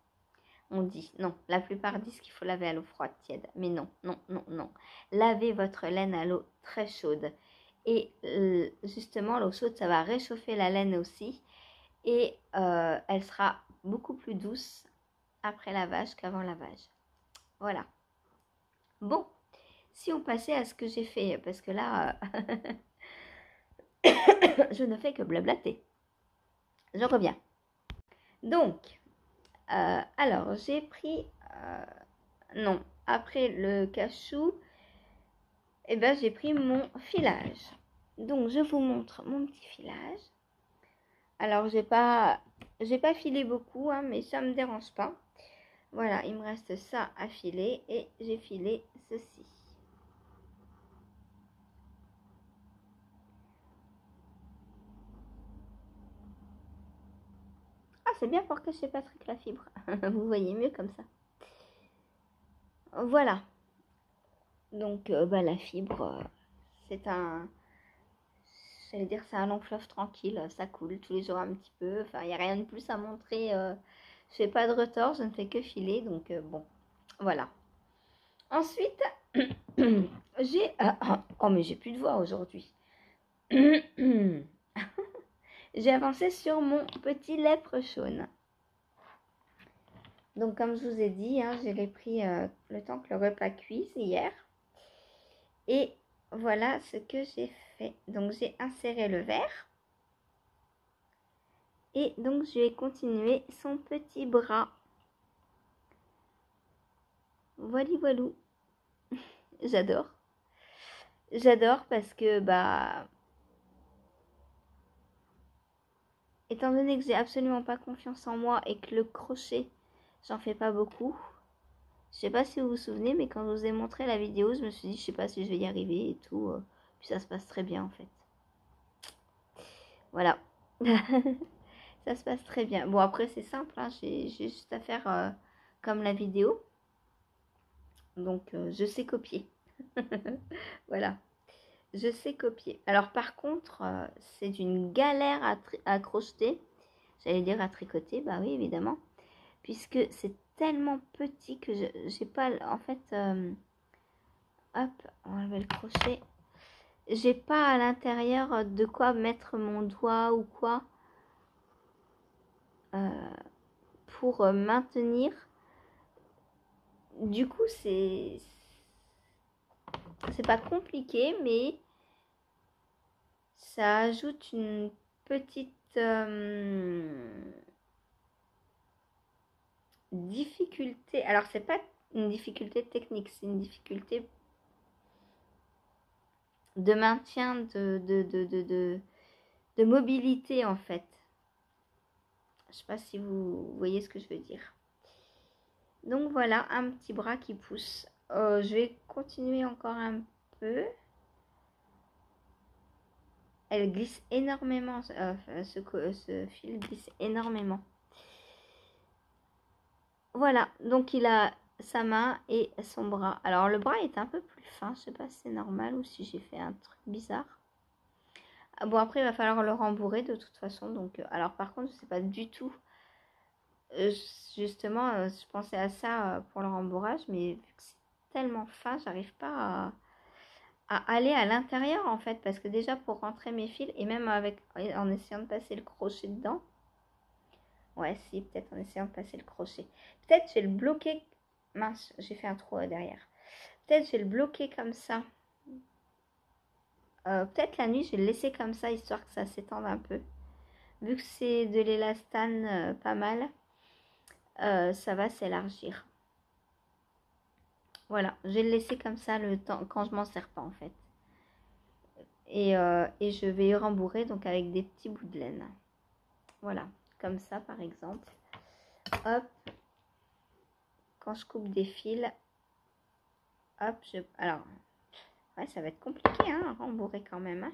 on dit, non, la plupart disent qu'il faut laver à l'eau froide, tiède. Mais non. Lavez votre laine à l'eau très chaude. Et justement, l'eau chaude, ça va réchauffer la laine aussi. Et elle sera beaucoup plus douce après lavage qu'avant lavage. Voilà. Bon, si on passait à ce que j'ai fait, parce que là, je ne fais que blablater. Je reviens. Donc, Alors, j'ai pris... non, après le cachou, eh ben, j'ai pris mon filage. Donc, je vous montre mon petit filage. Alors, j'ai pas filé beaucoup, hein, mais ça me dérange pas. Voilà, il me reste ça à filer et j'ai filé ceci. Ah, c'est bien pour cacher Patrick la fibre. Vous voyez mieux comme ça. Voilà. Donc, la fibre, c'est un... J'allais dire, c'est un long fleuve tranquille. Ça coule tous les jours un petit peu. Enfin, il n'y a rien de plus à montrer. Je fais pas de retors, je ne fais que filer. Donc, bon, voilà. Ensuite, j'ai... oh, mais j'ai plus de voix aujourd'hui. J'ai avancé sur mon petit lèpre jaune. Donc, comme je vous ai dit, hein, j'ai pris le temps que le repas cuise hier. Et voilà ce que j'ai fait. Donc, j'ai inséré le verre. Et donc, je vais continuer son petit bras. Voilà, voilou. J'adore. J'adore parce que, étant donné que j'ai absolument pas confiance en moi et que le crochet, j'en fais pas beaucoup. Je sais pas si vous vous souvenez, mais quand je vous ai montré la vidéo, je me suis dit, je sais pas si je vais y arriver et tout. Puis ça se passe très bien en fait. Voilà. Ça se passe très bien. Bon, après, c'est simple, hein. J'ai juste à faire comme la vidéo. Donc, je sais copier. Voilà. Je sais copier. Alors, par contre, c'est d'une galère à crocheter. J'allais dire à tricoter, bah oui, évidemment. Puisque c'est tellement petit que j'ai pas... En fait, hop, on va enlever le crochet. J'ai pas à l'intérieur de quoi mettre mon doigt ou quoi. Pour maintenir. Du coup, c'est pas compliqué, mais ça ajoute une petite difficulté. Alors, c'est pas une difficulté technique, c'est une difficulté de maintien de mobilité en fait. Je sais pas si vous voyez ce que je veux dire. Donc voilà, un petit bras qui pousse. Je vais continuer encore un peu. Elle glisse énormément, ce fil glisse énormément. Voilà, donc il a sa main et son bras. Alors le bras est un peu plus fin, je sais pas si c'est normal ou si j'ai fait un truc bizarre. Bon, après il va falloir le rembourrer de toute façon. Donc, alors par contre, je sais pas du tout. Justement, je pensais à ça pour le rembourrage, mais vu que c'est tellement fin, j'arrive pas à aller à l'intérieur en fait, parce que déjà pour rentrer mes fils et même en essayant de passer le crochet dedans, ouais, si, peut-être en essayant de passer le crochet, peut-être je vais le bloquer, mince, j'ai fait un trou derrière, peut-être je vais le bloquer comme ça, peut-être la nuit je vais le laisser comme ça histoire que ça s'étende un peu, vu que c'est de l'élastane pas mal, ça va s'élargir. Voilà, je vais le laisser comme ça le temps quand je m'en sers pas en fait. Et je vais rembourrer donc avec des petits bouts de laine. Voilà, comme ça par exemple. Hop, quand je coupe des fils, hop, alors, ouais, ça va être compliqué hein, à rembourrer quand même. Hein.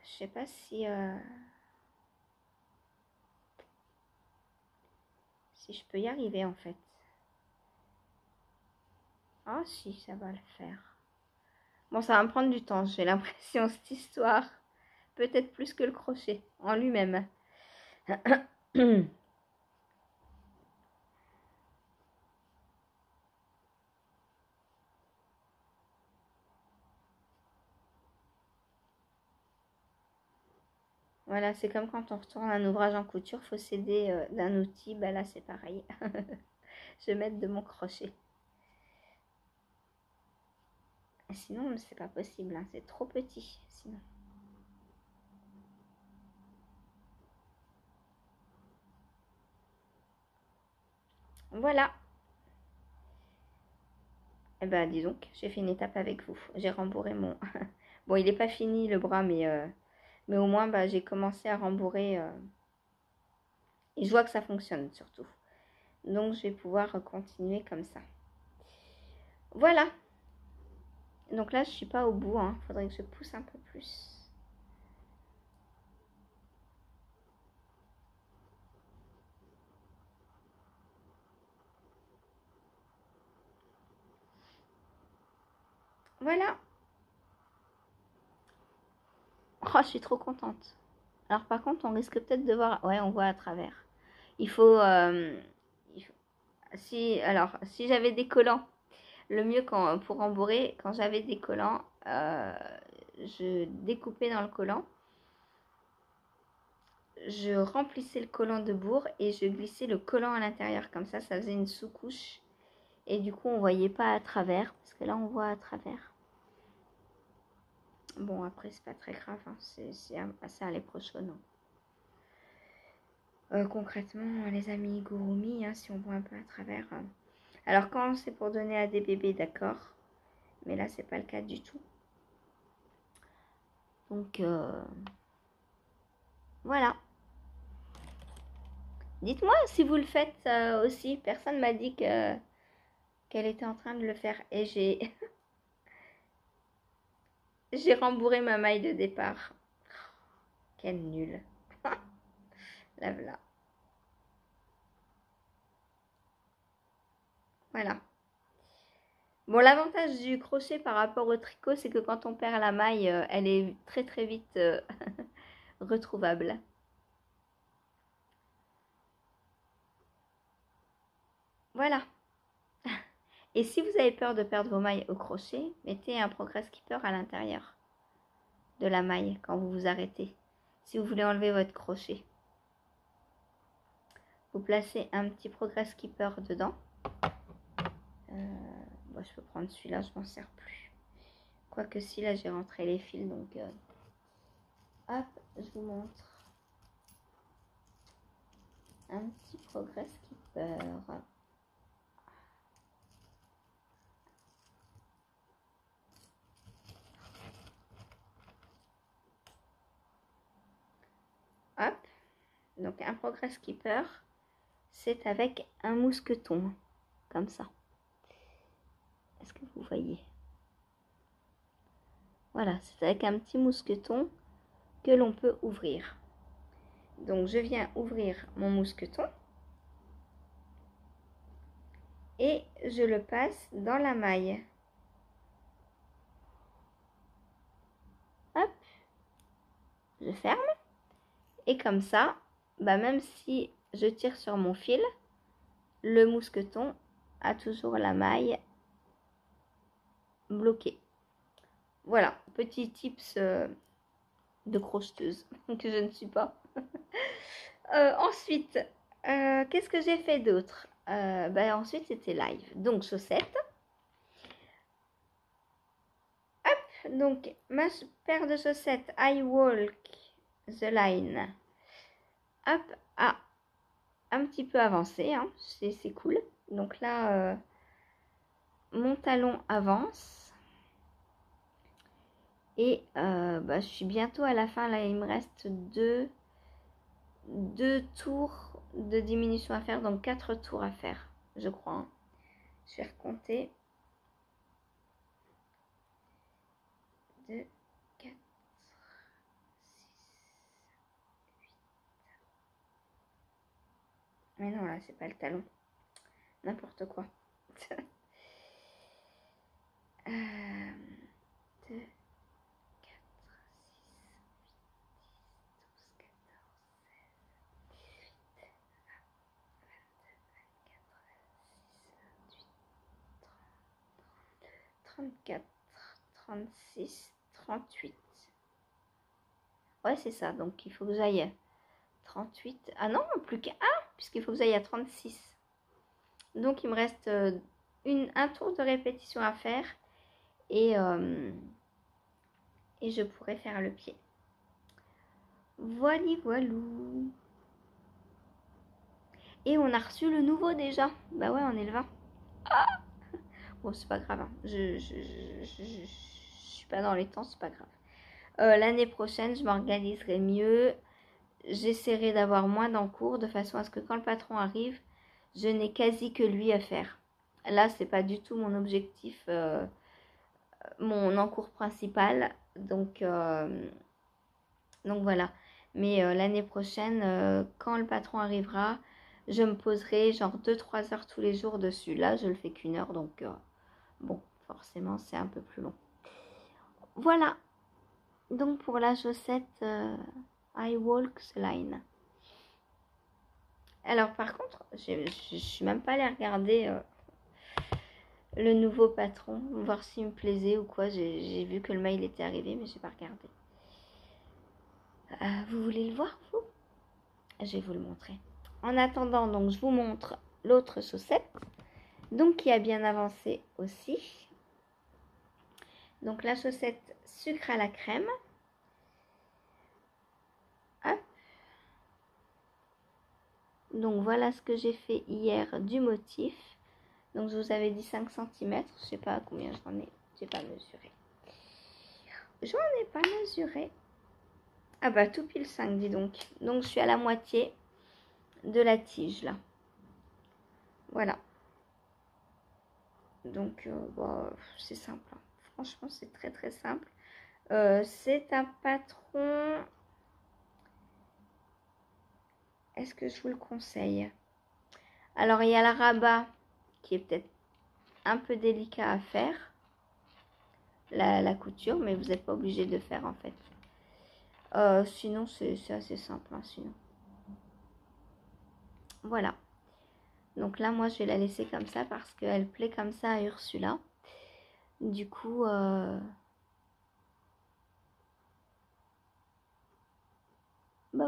Je sais pas si je peux y arriver en fait. Ah si, ça va le faire. Bon, ça va me prendre du temps, j'ai l'impression, cette histoire. Peut-être plus que le crochet en lui-même. Voilà, c'est comme quand on retourne un ouvrage en couture, faut s'aider d'un outil. Bah là, c'est pareil. Je vais mettre de mon crochet. Sinon, c'est pas possible, hein, c'est trop petit. Sinon. Voilà. Eh ben, dis donc, j'ai fait une étape avec vous. J'ai rembourré mon... Bon, il n'est pas fini le bras, mais au moins, bah, j'ai commencé à rembourrer. Et je vois que ça fonctionne surtout. Donc, je vais pouvoir continuer comme ça. Voilà. Donc là, je suis pas au bout. Hein. Faudrait que je pousse un peu plus. Voilà. Oh, je suis trop contente. Alors par contre, on risque peut-être de voir... Ouais, on voit à travers. Il faut... Si j'avais des collants, le mieux pour rembourrer, quand j'avais des collants, je découpais dans le collant. Je remplissais le collant de bourre et je glissais le collant à l'intérieur. Comme ça faisait une sous-couche. Et du coup, on voyait pas à travers. Parce que là, on voit à travers. Bon, après, c'est pas très grave. Hein. C'est à l'épreuve chaude. Concrètement, les amis Gurumi, hein, si on voit un peu à travers. Alors, quand c'est pour donner à des bébés, d'accord. Mais là, c'est pas le cas du tout. Donc, voilà. Dites-moi si vous le faites aussi. Personne m'a dit qu'elle était en train de le faire. Et j'ai j'ai rembourré ma maille de départ. Quelle nulle. Là, voilà. Voilà. Bon, l'avantage du crochet par rapport au tricot, c'est que quand on perd la maille, elle est très très vite retrouvable. Voilà. Et si vous avez peur de perdre vos mailles au crochet, mettez un progress keeper à l'intérieur de la maille quand vous vous arrêtez. Si vous voulez enlever votre crochet, vous placez un petit progress keeper dedans. Bon, je peux prendre celui-là, je m'en sers plus. Quoique si, là j'ai rentré les fils, donc hop, je vous montre. Un petit progress keeper. Hop, donc un progress keeper, c'est avec un mousqueton, comme ça. Est-ce que vous voyez? Voilà, c'est avec un petit mousqueton que l'on peut ouvrir. Donc je viens ouvrir mon mousqueton et je le passe dans la maille. Hop, je ferme. Et comme ça, bah même si je tire sur mon fil, le mousqueton a toujours la maille bloquée. Voilà, petit tips de crocheteuse que je ne suis pas. Ensuite, qu'est-ce que j'ai fait d'autre? Ensuite, c'était live. Donc, chaussettes. Hop, donc ma paire de chaussettes I Walk the Line. Hop, a un petit peu avancé. Hein, c'est cool. Donc là, mon talon avance. Et je suis bientôt à la fin. Là, il me reste deux tours de diminution à faire, donc 4 tours à faire, je crois. Hein. Je vais recompter. 2, 4, 6, 8. Mais non, là, c'est pas le talon. N'importe quoi. 2, 4, 6, 8, 10, 12, 14, 16, 17, 18, 19, 20, 21, 22, 24, 36, 38. Ouais, c'est ça. Donc, il faut que j'aille 38. Ah non, plus qu'un, puisqu'il faut que j'aille à 36. Donc, il me reste un tour de répétition à faire. Et je pourrais faire le pied. Voilà, voilou. Et on a reçu le nouveau déjà. Bah ouais, on est le 20. Bon, c'est pas grave. Hein. Je suis pas dans les temps, c'est pas grave. L'année prochaine, je m'organiserai mieux. J'essaierai d'avoir moins d'encours de façon à ce que quand le patron arrive, je n'ai quasi que lui à faire. Là, c'est pas du tout mon objectif, mon encours principal. Donc voilà. Mais l'année prochaine, quand le patron arrivera, je me poserai genre 2-3 heures tous les jours dessus. Là, je le fais qu'une heure, donc bon, forcément, c'est un peu plus long. Voilà. Donc pour la chaussette I Walk the Line. Alors par contre, je suis même pas allée regarder le nouveau patron, voir s'il me plaisait ou quoi. J'ai vu que le mail était arrivé, mais j'ai pas regardé. Vous voulez le voir, vous? Je vais vous le montrer. En attendant, donc je vous montre l'autre chaussette, donc qui a bien avancé aussi. Donc la chaussette sucre à la crème. Hop. Donc voilà ce que j'ai fait hier du motif. Donc je vous avais dit 5 cm, je sais pas combien j'en ai, j'ai pas mesuré. J'en ai pas mesuré. Ah bah tout pile 5, dis donc. Donc je suis à la moitié de la tige là. Voilà. Donc bah, c'est simple. Hein. Franchement c'est très très simple. C'est un patron. Est-ce que je vous le conseille? Alors il y a la rabat qui est peut-être un peu délicat à faire. La couture, mais vous n'êtes pas obligé de faire en fait. Sinon c'est assez simple. Hein, sinon. Voilà. Donc là, moi, je vais la laisser comme ça parce qu'elle plaît comme ça à Ursula. Du coup, bah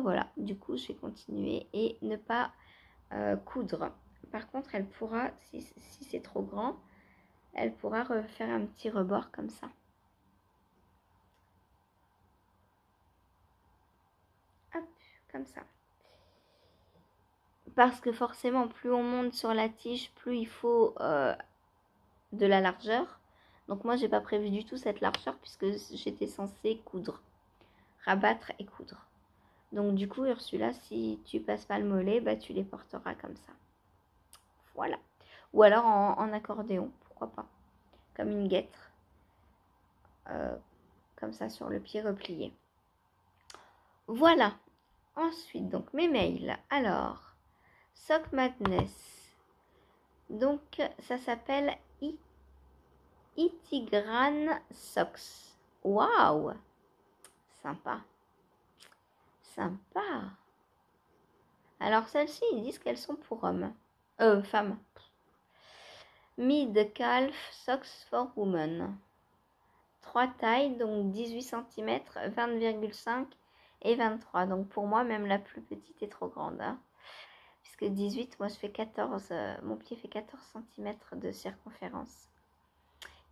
voilà. Du coup, je vais continuer et ne pas coudre. Par contre, elle pourra, si c'est trop grand, elle pourra refaire un petit rebord comme ça. Hop, comme ça. Parce que forcément, plus on monte sur la tige, plus il faut de la largeur. Donc moi, j'ai pas prévu du tout cette largeur puisque j'étais censée coudre. Rabattre et coudre. Donc du coup, Ursula, si tu passes pas le mollet, bah, tu les porteras comme ça. Voilà. Ou alors en accordéon, pourquoi pas. Comme une guêtre. Comme ça sur le pied replié. Voilà. Ensuite, donc mes mails. Alors, Sock Madness. Donc, ça s'appelle Itigran Socks. Waouh! Sympa. Sympa. Alors, celles-ci, ils disent qu'elles sont pour hommes. Femmes. Mid-calf socks for women. 3 tailles, donc 18 cm, 20,5 et 23. Donc pour moi, même la plus petite est trop grande. Hein, puisque 18, moi je fais 14, mon pied fait 14 cm de circonférence.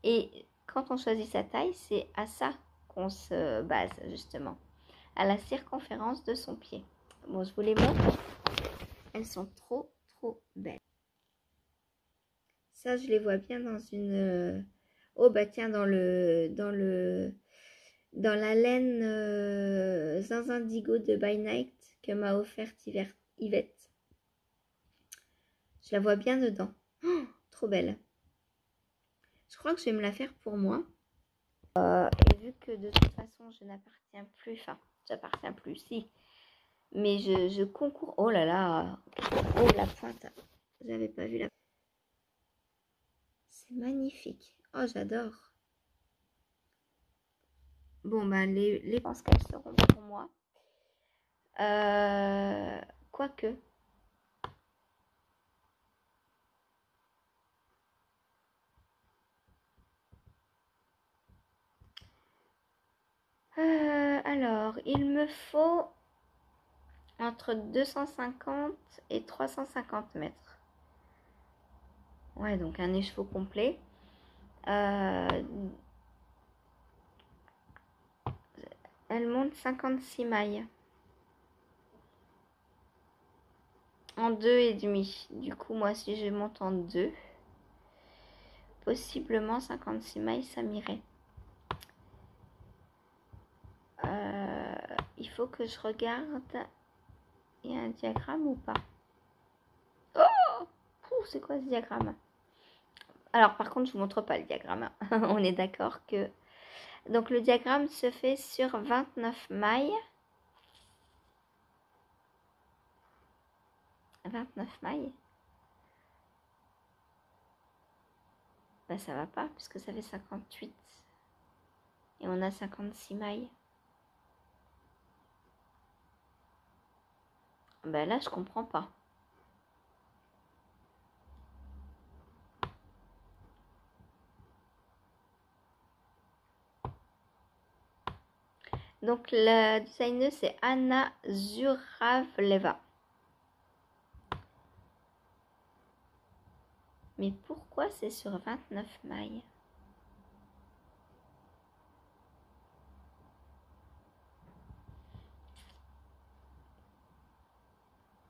Et quand on choisit sa taille, c'est à ça qu'on se base justement. À la circonférence de son pied. Bon, je vous les montre. Elles sont trop belles. Ça, je les vois bien dans une... Oh, bah tiens, dans la laine Zinzin Indigo de By Night que m'a offerte Yvette. Je la vois bien dedans. Oh, trop belle. Je crois que je vais me la faire pour moi. Et vu que de toute façon, je n'appartiens plus... Enfin, j'appartiens plus, si. Mais je concours... Oh là là. Oh, la pointe. J'avais pas vu la... C'est magnifique. Oh, j'adore. Bon, bah, je pense qu'elles seront pour moi. Quoique. Alors, il me faut entre 250 et 350 mètres. Ouais, donc un écheveau complet. Elle monte 56 mailles. en 2,5. Du coup, moi, si je monte en 2, possiblement 56 mailles, ça m'irait. Il faut que je regarde. Il y a un diagramme ou pas? Oh, c'est quoi ce diagramme? Alors, par contre, je vous montre pas le diagramme. On est d'accord que... Donc, le diagramme se fait sur 29 mailles. 29 mailles. Ben, ça va pas, puisque ça fait 58. Et on a 56 mailles. Ben là, je comprends pas. Donc, la designer, c'est Anna Zuravleva. Mais pourquoi c'est sur 29 mailles?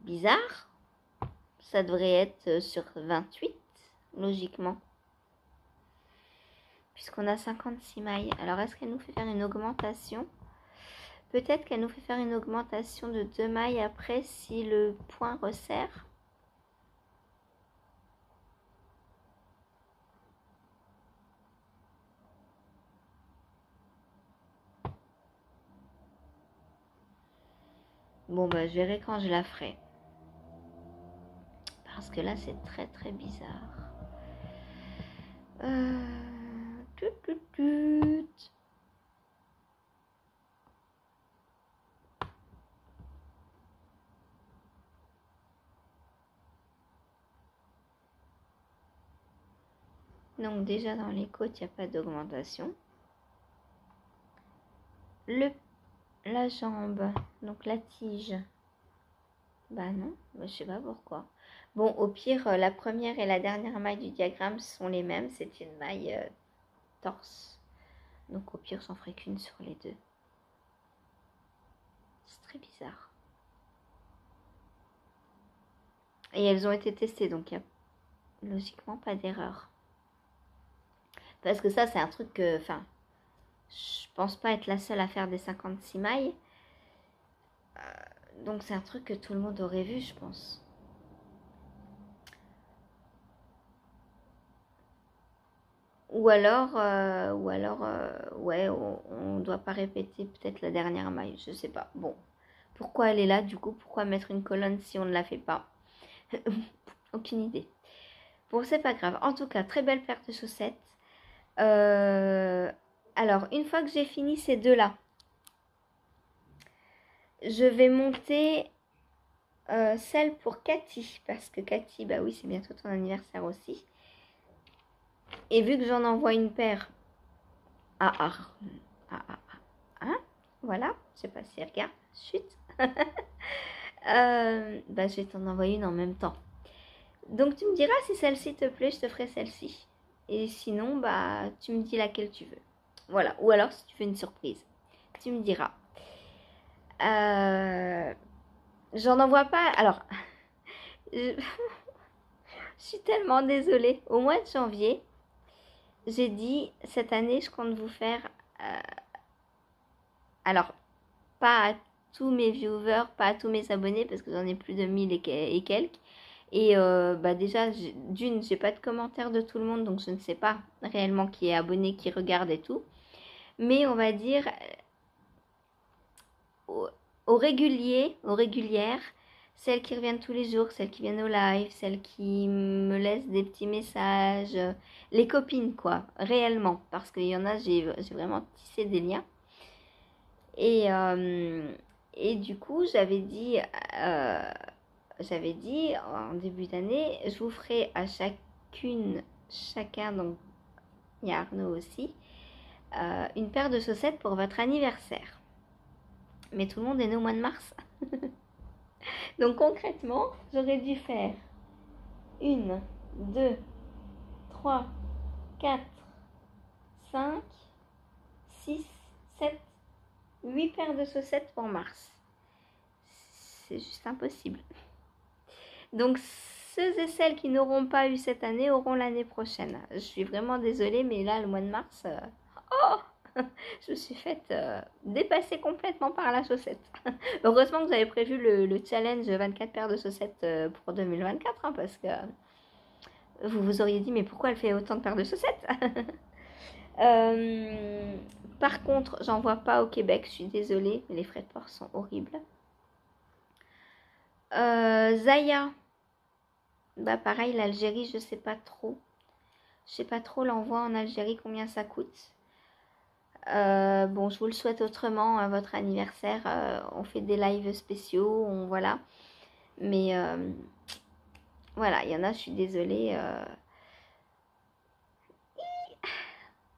Bizarre. Ça devrait être sur 28, logiquement. Puisqu'on a 56 mailles. Alors, est-ce qu'elle nous fait faire une augmentation? Peut-être qu'elle nous fait faire une augmentation de 2 mailles après si le point resserre. Bon, bah, je verrai quand je la ferai. Parce que là, c'est très très bizarre. Donc déjà dans les côtes, il n'y a pas d'augmentation. La jambe, donc la tige. Bah non, je sais pas pourquoi. Bon, au pire, la première et la dernière maille du diagramme sont les mêmes. C'est une maille torse. Donc au pire, j'en ferai qu'une sur les deux. C'est très bizarre. Et elles ont été testées, donc il n'y a logiquement pas d'erreur. Parce que ça, c'est un truc que... Enfin, je pense pas être la seule à faire des 56 mailles. Donc c'est un truc que tout le monde aurait vu, je pense. Ou alors, ouais, on doit pas répéter peut-être la dernière maille, je sais pas. Bon, pourquoi elle est là du coup? Pourquoi mettre une colonne si on ne la fait pas? Aucune idée. Bon, c'est pas grave. En tout cas, très belle paire de chaussettes. Alors, une fois que j'ai fini ces deux-là, je vais monter celle pour Cathy. Parce que Cathy, bah oui, c'est bientôt ton anniversaire aussi. Et vu que j'en envoie une paire hein, voilà, je sais pas si elle regarde, chut. Bah, je vais t'en envoyer une en même temps. Donc tu me diras si celle-ci te plaît, je te ferai celle-ci. Et sinon, bah, tu me dis laquelle tu veux. Voilà, ou alors si tu veux une surprise, tu me diras. J'en envoie pas, alors, je suis tellement désolée. Au mois de janvier, j'ai dit, cette année, je compte vous faire... alors, pas à tous mes viewers, pas à tous mes abonnés, parce que j'en ai plus de 1000 et quelques. Et bah déjà, d'une, j'ai pas de commentaires de tout le monde, donc je ne sais pas réellement qui est abonné, qui regarde et tout. Mais on va dire aux régulières, celles qui reviennent tous les jours, celles qui viennent au live, celles qui me laissent des petits messages, les copines quoi, réellement, parce qu'il y en a, j'ai vraiment tissé des liens. Et du coup, j'avais dit en début d'année, je vous ferai à chacun, donc il y a Arnaud aussi, une paire de chaussettes pour votre anniversaire. Mais tout le monde est né au mois de mars. Donc concrètement, j'aurais dû faire 1, 2, 3, 4, 5, 6, 7, 8 paires de chaussettes pour mars. C'est juste impossible. Donc, ceux et celles qui n'auront pas eu cette année auront l'année prochaine. Je suis vraiment désolée, mais là, le mois de mars, oh, je me suis faite dépasser complètement par la chaussette. Heureusement que vous avez prévu le challenge 24 paires de chaussettes pour 2024, hein, parce que vous vous auriez dit, mais pourquoi elle fait autant de paires de chaussettes? Par contre, j'en vois pas au Québec, je suis désolée, mais les frais de port sont horribles. Zaya, bah pareil, l'Algérie, je sais pas trop. Je sais pas trop l'envoi en Algérie, combien ça coûte. Bon, je vous le souhaite autrement à votre anniversaire. On fait des lives spéciaux, voilà. Mais voilà, il y en a, je suis désolée.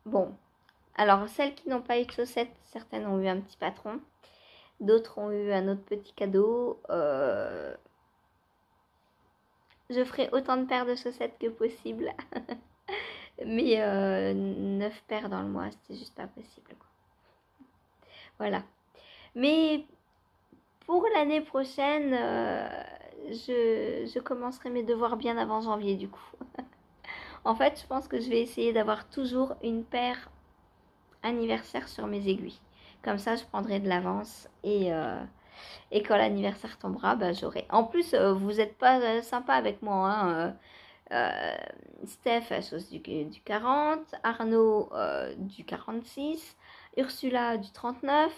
Bon, alors celles qui n'ont pas eu de chaussettes, certaines ont eu un petit patron. D'autres ont eu un autre petit cadeau. Je ferai autant de paires de chaussettes que possible. Mais 9 paires dans le mois, c'était juste pas possible, quoi. Voilà. Mais pour l'année prochaine, je commencerai mes devoirs bien avant janvier, du coup. En fait, je pense que je vais essayer d'avoir toujours une paire anniversaire sur mes aiguilles. Comme ça, je prendrai de l'avance et quand l'anniversaire tombera, bah, j'aurai. En plus, vous n'êtes pas sympa avec moi, hein. Steph, à chose du 40, Arnaud du 46, Ursula du 39.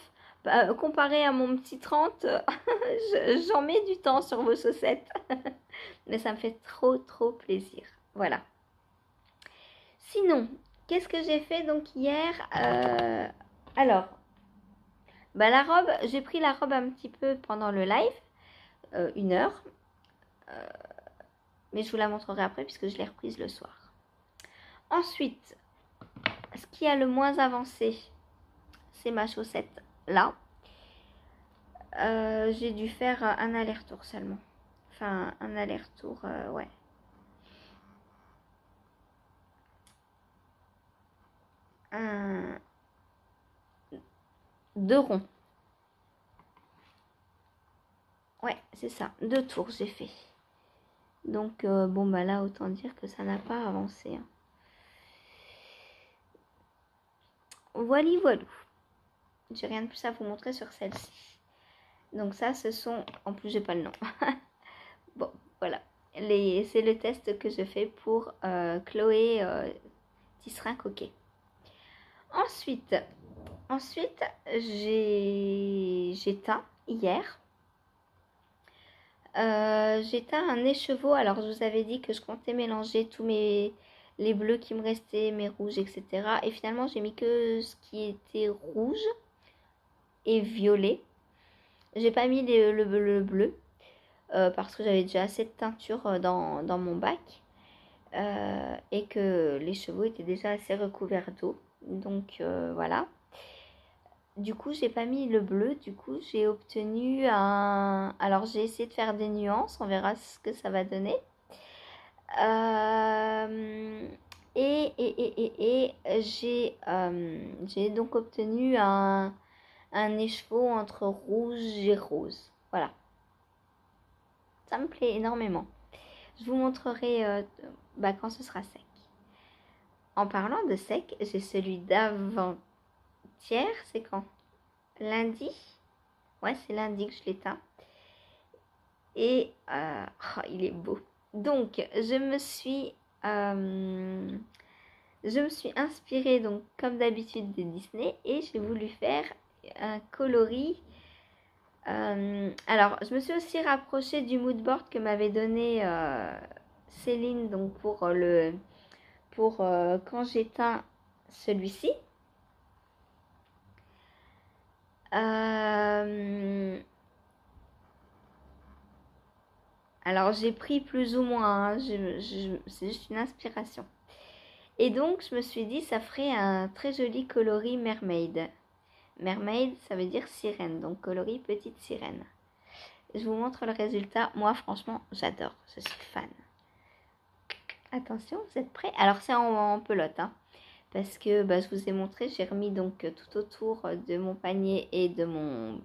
Bah, comparé à mon petit 30, j'en mets du temps sur vos chaussettes. Mais ça me fait trop plaisir. Voilà. Sinon, qu'est-ce que j'ai fait donc hier? Alors, bah, la robe, j'ai pris la robe un petit peu pendant le live, 1 heure. Mais je vous la montrerai après puisque je l'ai reprise le soir. Ensuite, ce qui a le moins avancé, c'est ma chaussette là. J'ai dû faire un aller-retour seulement. Enfin, un aller-retour, ouais. Deux ronds. Ouais, c'est ça. 2 tours j'ai fait. Donc, bon, bah là, autant dire que ça n'a pas avancé, hein. Voilà. J'ai rien de plus à vous montrer sur celle-ci. Donc ça, ce sont... En plus, j'ai pas le nom. Bon, voilà. C'est le test que je fais pour Chloé Tisserin Coquet. Ensuite, j'ai teint hier. J'ai teint un écheveau. Alors, je vous avais dit que je comptais mélanger tous les bleus qui me restaient, mes rouges, etc. Et finalement, j'ai mis que ce qui était rouge et violet. J'ai pas mis le bleu parce que j'avais déjà assez de teinture dans mon bac et que les chevaux étaient déjà assez recouverts d'eau. Donc voilà. Du coup, j'ai pas mis le bleu. Du coup, j'ai obtenu un... Alors, j'ai essayé de faire des nuances. On verra ce que ça va donner. J'ai donc obtenu un écheveau entre rouge et rose. Voilà. Ça me plaît énormément. Je vous montrerai quand ce sera sec. En parlant de sec, j'ai celui d'avant-hier. C'est quand? Lundi. Ouais, c'est lundi que je l'ai teint. Et il est beau. Donc, je me suis inspirée, donc, comme d'habitude, de Disney. Et j'ai voulu faire un coloris. Alors, je me suis aussi rapprochée du mood board que m'avait donné Céline, donc pour quand j'ai teint celui-ci. Alors, j'ai pris plus ou moins, hein, c'est juste une inspiration. Et donc, je me suis dit, ça ferait un très joli coloris mermaid. Mermaid, ça veut dire sirène, donc coloris petite sirène. Je vous montre le résultat. Moi, franchement, j'adore, je suis fan. Attention, vous êtes prêts? Alors, c'est en pelote, hein, parce que je vous ai montré, j'ai remis donc tout autour de mon panier et de mon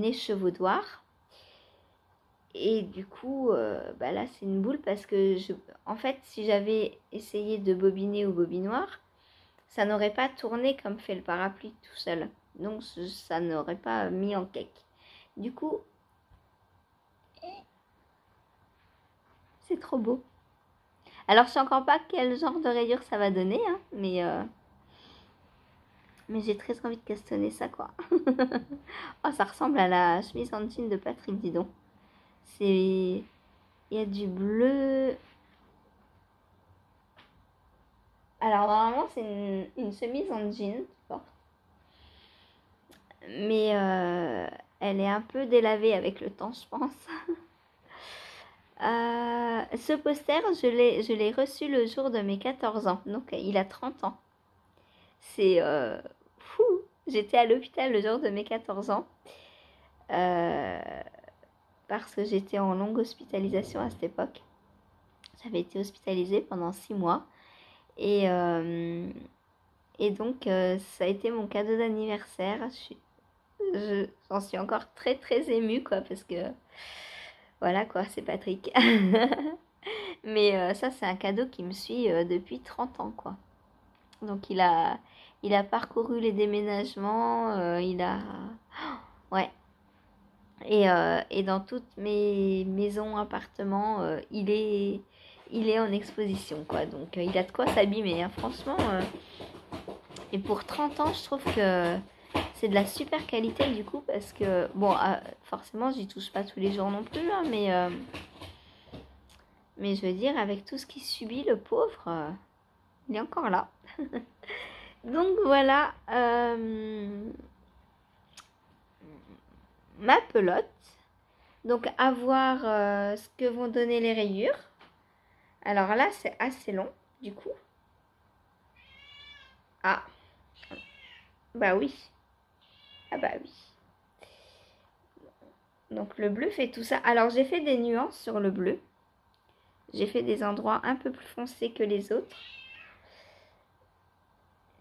échevaudoir. Et du coup, bah là, c'est une boule parce que, en fait, si j'avais essayé de bobiner au bobinoir, ça n'aurait pas tourné comme fait le parapluie tout seul. Donc, ça n'aurait pas mis en cake. Du coup, c'est trop beau. Alors, je sais encore pas quel genre de rayure ça va donner, hein, mais j'ai très envie de castonner ça, quoi. Oh, ça ressemble à la chemise en jean de Patrick, dis donc. Il y a du bleu. Alors, normalement, c'est une chemise en jean, tu portes. Mais elle est un peu délavée avec le temps, je pense. Ce poster, je l'ai reçu le jour de mes 14 ans. Donc, il a 30 ans. C'est fou. J'étais à l'hôpital le jour de mes 14 ans. Parce que j'étais en longue hospitalisation à cette époque. J'avais été hospitalisée pendant 6 mois. Et donc, ça a été mon cadeau d'anniversaire. J'en suis encore très très émue, quoi, parce que voilà, quoi, c'est Patrick. Mais ça, c'est un cadeau qui me suit depuis 30 ans, quoi. Donc, il a parcouru les déménagements, Ouais. Et dans toutes mes maisons, appartements, il est en exposition, quoi. Donc, il a de quoi s'abîmer, hein, franchement. Et pour 30 ans, je trouve que c'est de la super qualité, du coup, parce que, bon, forcément, j'y touche pas tous les jours non plus, hein, mais je veux dire, avec tout ce qu'il subit, le pauvre, il est encore là. Donc, voilà ma pelote. Donc, à voir ce que vont donner les rayures. Alors là, c'est assez long, du coup. Ah, bah oui. Ah bah oui. Donc, le bleu fait tout ça. Alors, j'ai fait des nuances sur le bleu. J'ai fait des endroits un peu plus foncés que les autres.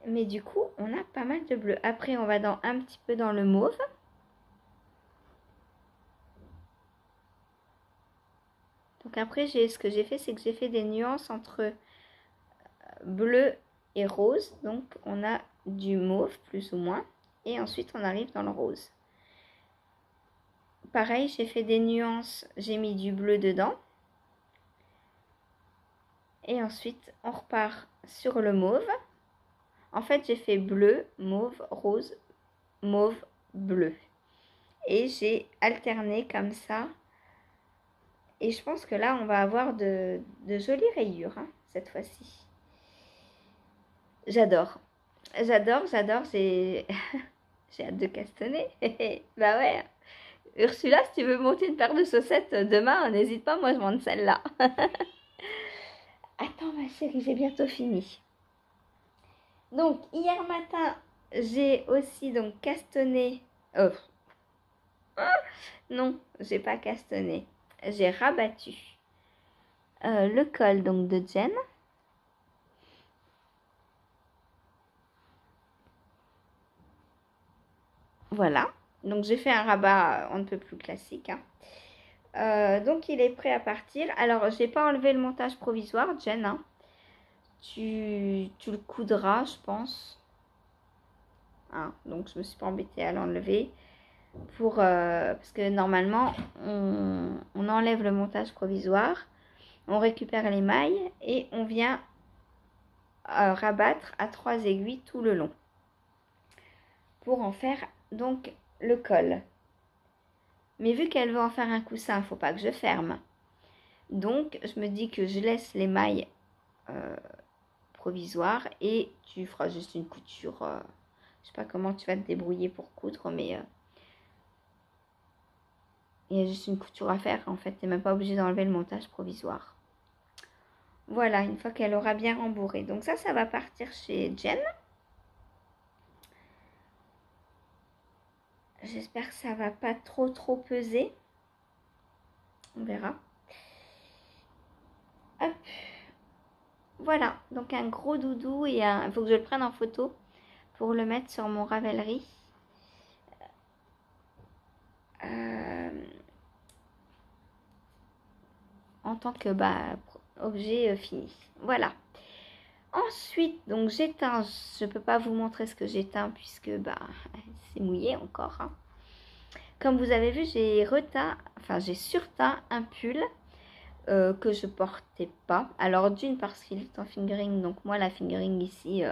Mais du coup, on a pas mal de bleu. Après, on va un petit peu dans le mauve. Donc après, ce que j'ai fait, c'est que j'ai fait des nuances entre bleu et rose. Donc on a du mauve plus ou moins. Et ensuite, on arrive dans le rose. Pareil, j'ai fait des nuances. J'ai mis du bleu dedans. Et ensuite, on repart sur le mauve. En fait, j'ai fait bleu, mauve, rose, mauve, bleu. Et j'ai alterné comme ça. Et je pense que là, on va avoir de jolies rayures, hein, cette fois-ci. J'adore. J'adore. J'ai hâte de castonner. Bah ouais. Ursula, si tu veux monter une paire de chaussettes demain, n'hésite pas, moi je monte celle-là. Attends ma chérie, j'ai bientôt fini. Donc, hier matin, j'ai aussi donc castonné. Oh. Non, j'ai pas castonné. J'ai rabattu le col donc de Jen. Voilà. Donc j'ai fait un rabat on ne peut plus classique. Hein. Donc il est prêt à partir. Alors j'ai pas enlevé le montage provisoire, Jen. Hein. Tu le coudras, je pense. Hein. Donc je me suis pas embêtée à l'enlever. Parce que normalement on enlève le montage provisoire. On récupère les mailles et on vient rabattre à 3 aiguilles tout le long. Pour en faire donc le col. Mais vu qu'elle veut en faire un coussin, il ne faut pas que je ferme. Donc, je me dis que je laisse les mailles provisoires et tu feras juste une couture. Je ne sais pas comment tu vas te débrouiller pour coudre, mais il y a juste une couture à faire. En fait, tu n'es même pas obligé d'enlever le montage provisoire. Voilà, une fois qu'elle aura bien rembourré. Donc ça va partir chez Jen. J'espère que ça va pas trop peser. On verra. Hop. Voilà, donc un gros doudou et il faut que je le prenne en photo pour le mettre sur mon Ravelry. en tant que objet fini. Voilà. Ensuite, donc j'éteins. Je ne peux pas vous montrer ce que j'éteins puisque c'est mouillé encore. Hein. Comme vous avez vu, j'ai surteint un pull que je portais pas. Alors d'une parce qu'il est en fingering. Donc moi la fingering ici,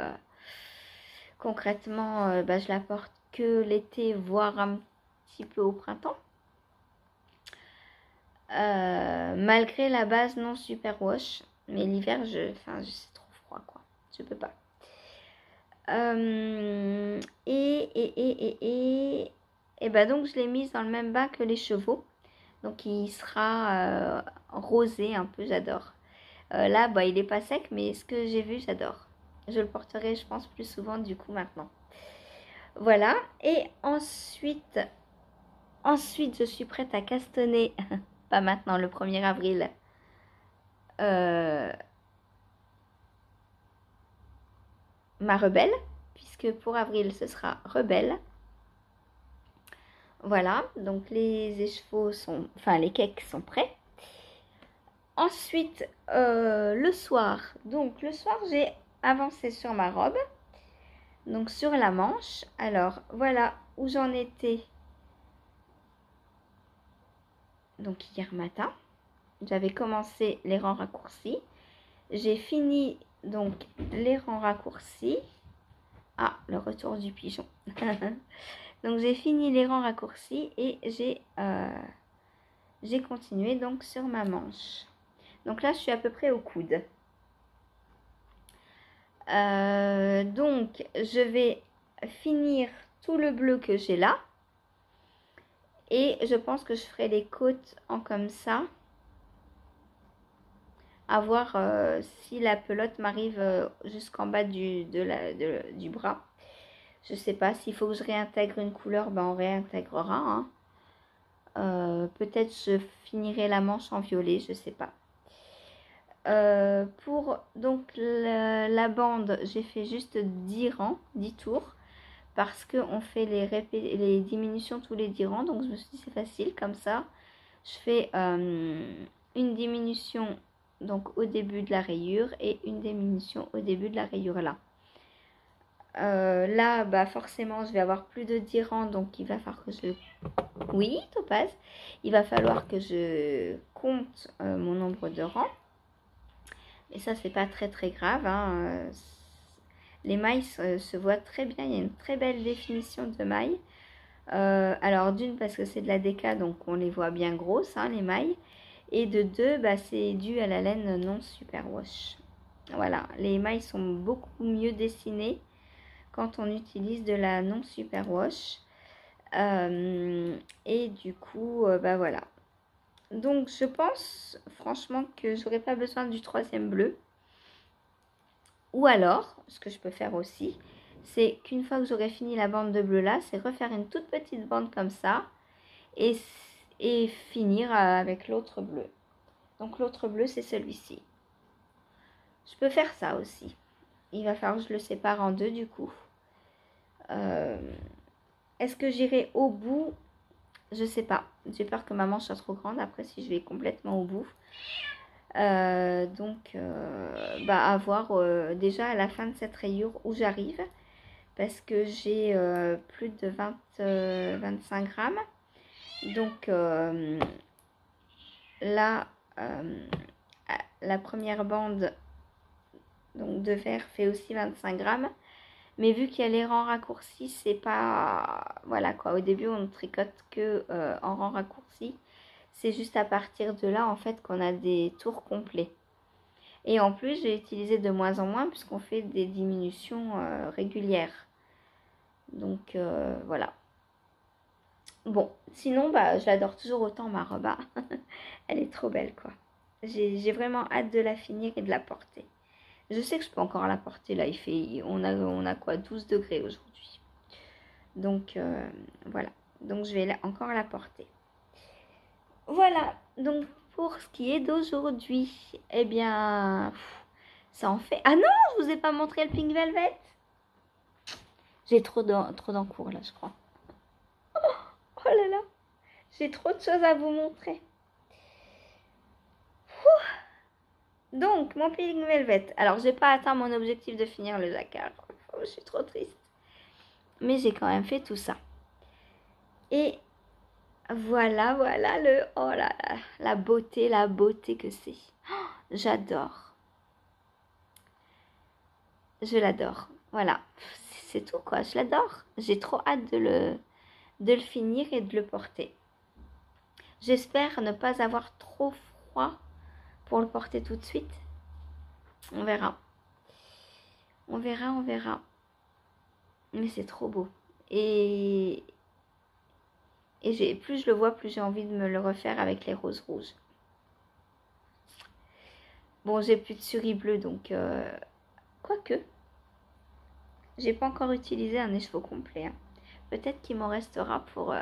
concrètement, je la porte que l'été, voire un petit peu au printemps. Malgré la base non super wash, mais l'hiver, c'est trop froid quoi, je peux pas. Donc je l'ai mise dans le même bain que les chevaux, donc il sera rosé un peu, j'adore. Là, il est pas sec, mais ce que j'ai vu, j'adore. Je le porterai, je pense, plus souvent du coup maintenant. Voilà, et ensuite, je suis prête à castonner. Pas maintenant, le 1er avril. Ma rebelle, puisque pour avril, ce sera rebelle. Voilà, donc les écheveaux sont... Enfin, les cakes sont prêts. Ensuite, le soir. Donc, le soir, j'ai avancé sur ma robe. Donc, sur la manche. Alors, voilà où j'en étais. Donc, hier matin. J'avais commencé les rangs raccourcis. J'ai fini, donc, les rangs raccourcis. Ah, le retour du pigeon. Donc, j'ai fini les rangs raccourcis et j'ai continué, donc, sur ma manche. Donc là, je suis à peu près au coude. Donc, je vais finir tout le bleu que j'ai là. Et je pense que je ferai les côtes en comme ça. À voir si la pelote m'arrive jusqu'en bas du bras. Je sais pas, s'il faut que je réintègre une couleur, on réintégrera. Hein. Peut-être je finirai la manche en violet, je sais pas. Pour donc la bande, j'ai fait juste 10 rangs, 10 tours, parce qu'on fait les diminutions tous les 10 rangs, donc je me suis dit c'est facile, comme ça je fais une diminution donc au début de la rayure et une diminution au début de la rayure là. Là, forcément je vais avoir plus de 10 rangs, donc il va falloir que je... Oui, Topaz, il va falloir que je compte mon nombre de rangs. Et ça, c'est pas très très grave. Hein. Les mailles se voient très bien. Il y a une très belle définition de mailles. Alors d'une, parce que c'est de la déca, donc on les voit bien grosses, hein, les mailles. Et de deux, c'est dû à la laine non superwash. Voilà, les mailles sont beaucoup mieux dessinées quand on utilise de la non superwash. Et du coup, voilà. Donc je pense franchement que j'aurais pas besoin du 3e bleu. Ou alors, ce que je peux faire aussi, c'est qu'une fois que j'aurai fini la bande de bleu là, c'est refaire une toute petite bande comme ça et finir avec l'autre bleu. Donc l'autre bleu, c'est celui-ci. Je peux faire ça aussi. Il va falloir que je le sépare en deux du coup. Est-ce que j'irai au bout? Je sais pas. J'ai peur que ma manche soit trop grande après si je vais complètement au bout. Donc, à voir déjà à la fin de cette rayure où j'arrive. Parce que j'ai plus de 25 grammes. Donc, là, la première bande donc, de verre fait aussi 25 grammes. Mais vu qu'il y a les rangs raccourcis, c'est pas... Voilà quoi, au début on ne tricote que en rangs raccourcis. C'est juste à partir de là en fait qu'on a des tours complets. Et en plus j'ai utilisé de moins en moins puisqu'on fait des diminutions régulières. Donc voilà. Bon, sinon je l'adore toujours autant ma robe. Elle est trop belle quoi. J'ai vraiment hâte de la finir et de la porter. Je sais que je peux encore la porter là, on a quoi, 12 degrés aujourd'hui. Donc voilà, donc je vais encore la porter. Voilà, donc pour ce qui est d'aujourd'hui, eh bien, ça en fait... Ah non, je vous ai pas montré le Pink Velvet. J'ai trop d'encours là, je crois. Oh là là, j'ai trop de choses à vous montrer. Donc, mon Pink Velvet. Alors, j'ai pas atteint mon objectif de finir le jacquard. Oh, je suis trop triste. Mais j'ai quand même fait tout ça. Et voilà, voilà le... Oh là là, la beauté que c'est. Oh, j'adore. Je l'adore. Voilà. C'est tout, quoi. Je l'adore. J'ai trop hâte de le finir et de le porter. J'espère ne pas avoir trop froid pour le porter tout de suite. On verra. On verra, on verra. Mais c'est trop beau. Et plus je le vois, plus j'ai envie de me le refaire avec les roses rouges. Bon, j'ai plus de cerise bleue, donc... quoique. J'ai pas encore utilisé un écheveau complet. Hein. Peut-être qu'il m'en restera pour...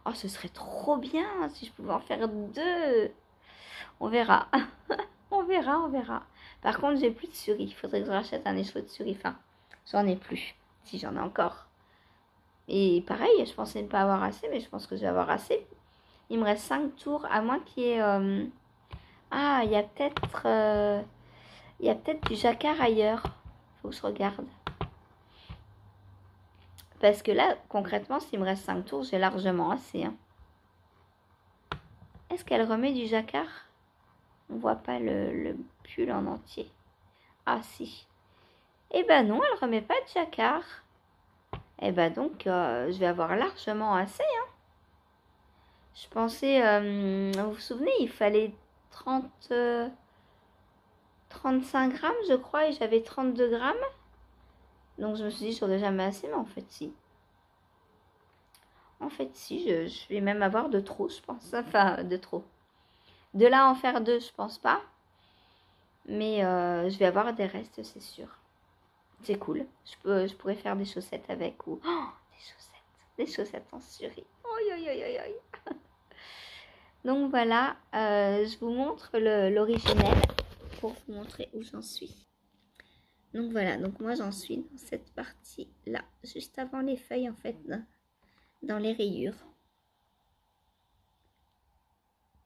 Oh, ce serait trop bien si je pouvais en faire 2. On verra. On verra, on verra. Par contre, j'ai plus de cerise. Il faudrait que je rachète un écheveau de cerise. Enfin, j'en ai plus. Si j'en ai encore. Et pareil, je pensais ne pas avoir assez, mais je pense que je vais avoir assez. Il me reste 5 tours, à moins qu'il y ait... Ah, il y a peut-être du jacquard ailleurs. Faut que je regarde. Parce que là, concrètement, s'il me reste 5 tours, j'ai largement assez. Hein. Est-ce qu'elle remet du jacquard? On voit pas le pull en entier. Ah si. Eh ben non, elle remet pas de jacquard. Eh ben donc, je vais avoir largement assez. Hein. Je pensais, vous vous souvenez, il fallait 35 grammes, je crois, et j'avais 32 grammes. Donc je me suis dit, j'aurais jamais assez, mais en fait, si. En fait, si, je vais même avoir de trop, je pense. Enfin, de trop. De là en faire 2, je pense pas. Mais je vais avoir des restes, c'est sûr. C'est cool. Je pourrais faire des chaussettes avec ou... Oh, des chaussettes. Des chaussettes en cerise. Oi, oi, oi, oi, oi. Donc voilà, je vous montre l'originel pour vous montrer où j'en suis. Donc voilà, donc moi j'en suis dans cette partie-là, juste avant les feuilles en fait, dans les rayures.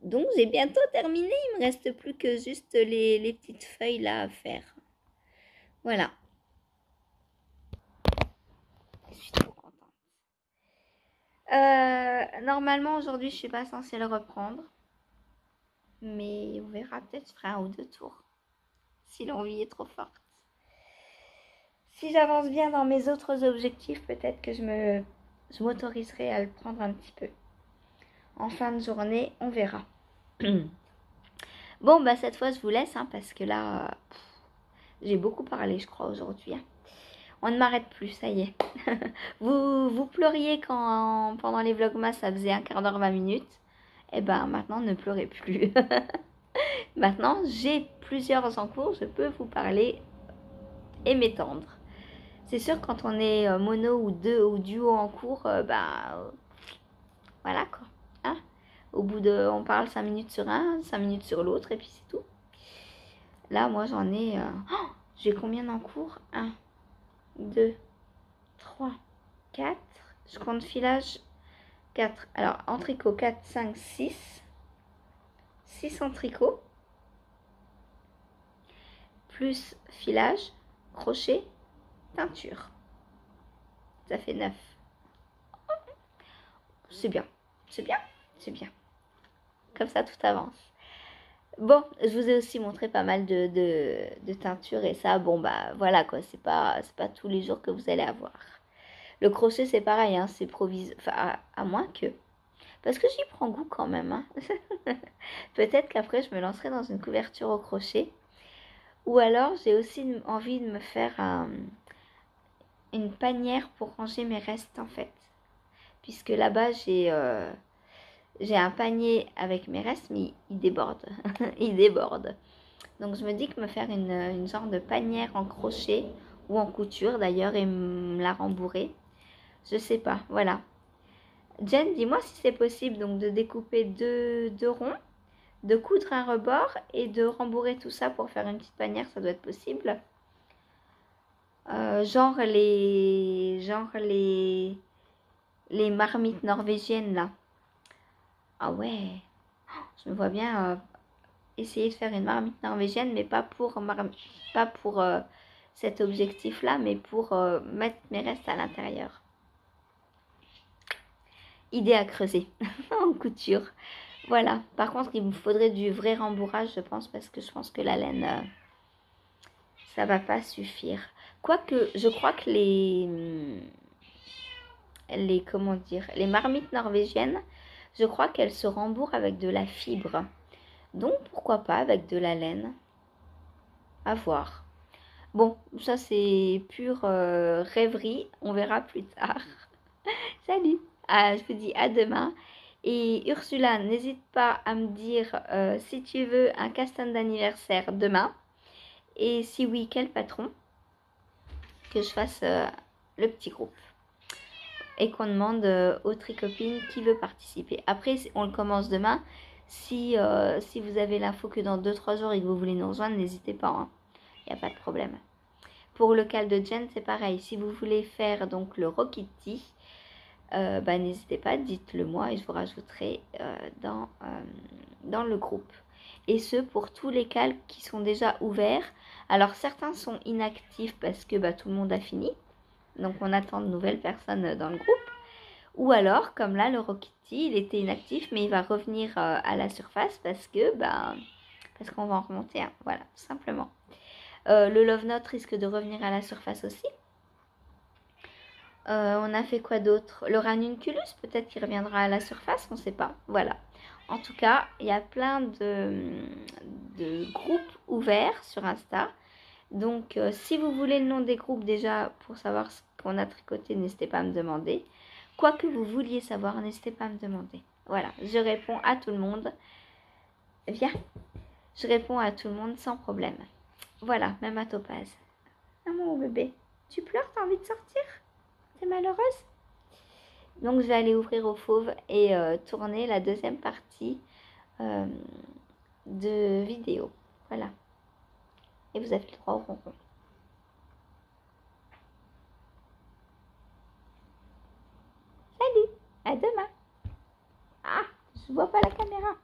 Donc j'ai bientôt terminé, il me reste plus que juste les petites feuilles là à faire. Voilà. Je suis trop contente. Normalement aujourd'hui je suis pas censée le reprendre. Mais on verra, peut-être je ferai 1 ou 2 tours. Si l'envie est trop forte. Si j'avance bien dans mes autres objectifs, peut-être que je m'autoriserai à le prendre un petit peu. En fin de journée, on verra. Bon, bah cette fois, je vous laisse, hein, parce que là, j'ai beaucoup parlé, je crois, aujourd'hui. Hein. On ne m'arrête plus, ça y est. vous pleuriez quand, pendant les vlogmas, ça faisait 1/4 d'heure, 20 minutes. Et ben, maintenant, ne pleurez plus. Maintenant, j'ai plusieurs en cours, je peux vous parler et m'étendre. C'est sûr, quand on est mono ou deux ou duo en cours, voilà quoi. Hein, au bout de, on parle 5 minutes sur un, 5 minutes sur l'autre, et puis c'est tout. Là, moi, j'en ai... j'ai combien en cours? 1, 2, 3, 4. Je compte filage 4. Alors, en tricot, 4, 5, 6. 6 en tricot. Plus filage, crochet, teinture. Ça fait 9. C'est bien, c'est bien, c'est bien. Comme ça, tout avance. Bon, je vous ai aussi montré pas mal de teintures et ça, bon bah voilà quoi, c'est pas tous les jours que vous allez avoir. Le crochet c'est pareil, hein, c'est provisoire, enfin à moins que, parce que j'y prends goût quand même. Hein. Peut-être qu'après je me lancerai dans une couverture au crochet. Ou alors j'ai aussi envie de me faire une panière pour ranger mes restes en fait. Puisque là-bas j'ai un panier avec mes restes, mais il déborde. Il déborde. Donc je me dis que me faire une genre de panière en crochet ou en couture d'ailleurs et me la rembourrer. Je sais pas, voilà. Jen, dis-moi si c'est possible donc de découper deux ronds, de coudre un rebord et de rembourrer tout ça pour faire une petite panière, ça doit être possible. Genre les marmites norvégiennes là. Ah ouais, je me vois bien essayer de faire une marmite norvégienne, mais pas pour cet objectif-là, mais pour mettre mes restes à l'intérieur. Idée à creuser en couture. Voilà. Par contre, il me faudrait du vrai rembourrage, je pense, parce que je pense que la laine, ça va pas suffire. Quoique, je crois que comment dire, les marmites norvégiennes, je crois qu'elles se rembourrent avec de la fibre. Donc, pourquoi pas avec de la laine? À voir. Bon, ça c'est pure rêverie. On verra plus tard. Salut. Je vous dis à demain. Et Ursula, n'hésite pas à me dire si tu veux un casting d'anniversaire demain. Et si oui, quel patron? Que je fasse le petit groupe. Et qu'on demande aux tricopines qui veut participer. Après, on le commence demain. Si vous avez l'info que dans 2-3 jours et que vous voulez nous rejoindre, n'hésitez pas. Il n'y a pas de problème. Pour le cal de Jen, c'est pareil. Si vous voulez faire donc le Rokiti, n'hésitez pas, dites-le moi et je vous rajouterai dans le groupe. Et ce, pour tous les cals qui sont déjà ouverts. Alors, certains sont inactifs parce que tout le monde a fini. Donc, on attend de nouvelles personnes dans le groupe. Ou alors, comme là, le Rokiti, il était inactif, mais il va revenir à la surface parce qu'on va en remonter un. Voilà, tout simplement. Le Love Note risque de revenir à la surface aussi. On a fait quoi d'autre? Le Ranunculus, peut-être qu'il reviendra à la surface, on ne sait pas. Voilà. En tout cas, il y a plein de groupes ouverts sur Insta. Donc, si vous voulez le nom des groupes déjà pour savoir ce qu'on a tricoté, n'hésitez pas à me demander. Quoi que vous vouliez savoir, n'hésitez pas à me demander. Voilà, je réponds à tout le monde. Viens, je réponds à tout le monde sans problème. Voilà, même à Topaz. Ah mon bébé, tu pleures, t'as envie de sortir? T'es malheureuse? Donc je vais aller ouvrir au fauve et tourner la deuxième partie de vidéo. Voilà. Et vous avez le droit au ronron. Salut, à demain. Ah, je vois pas la caméra.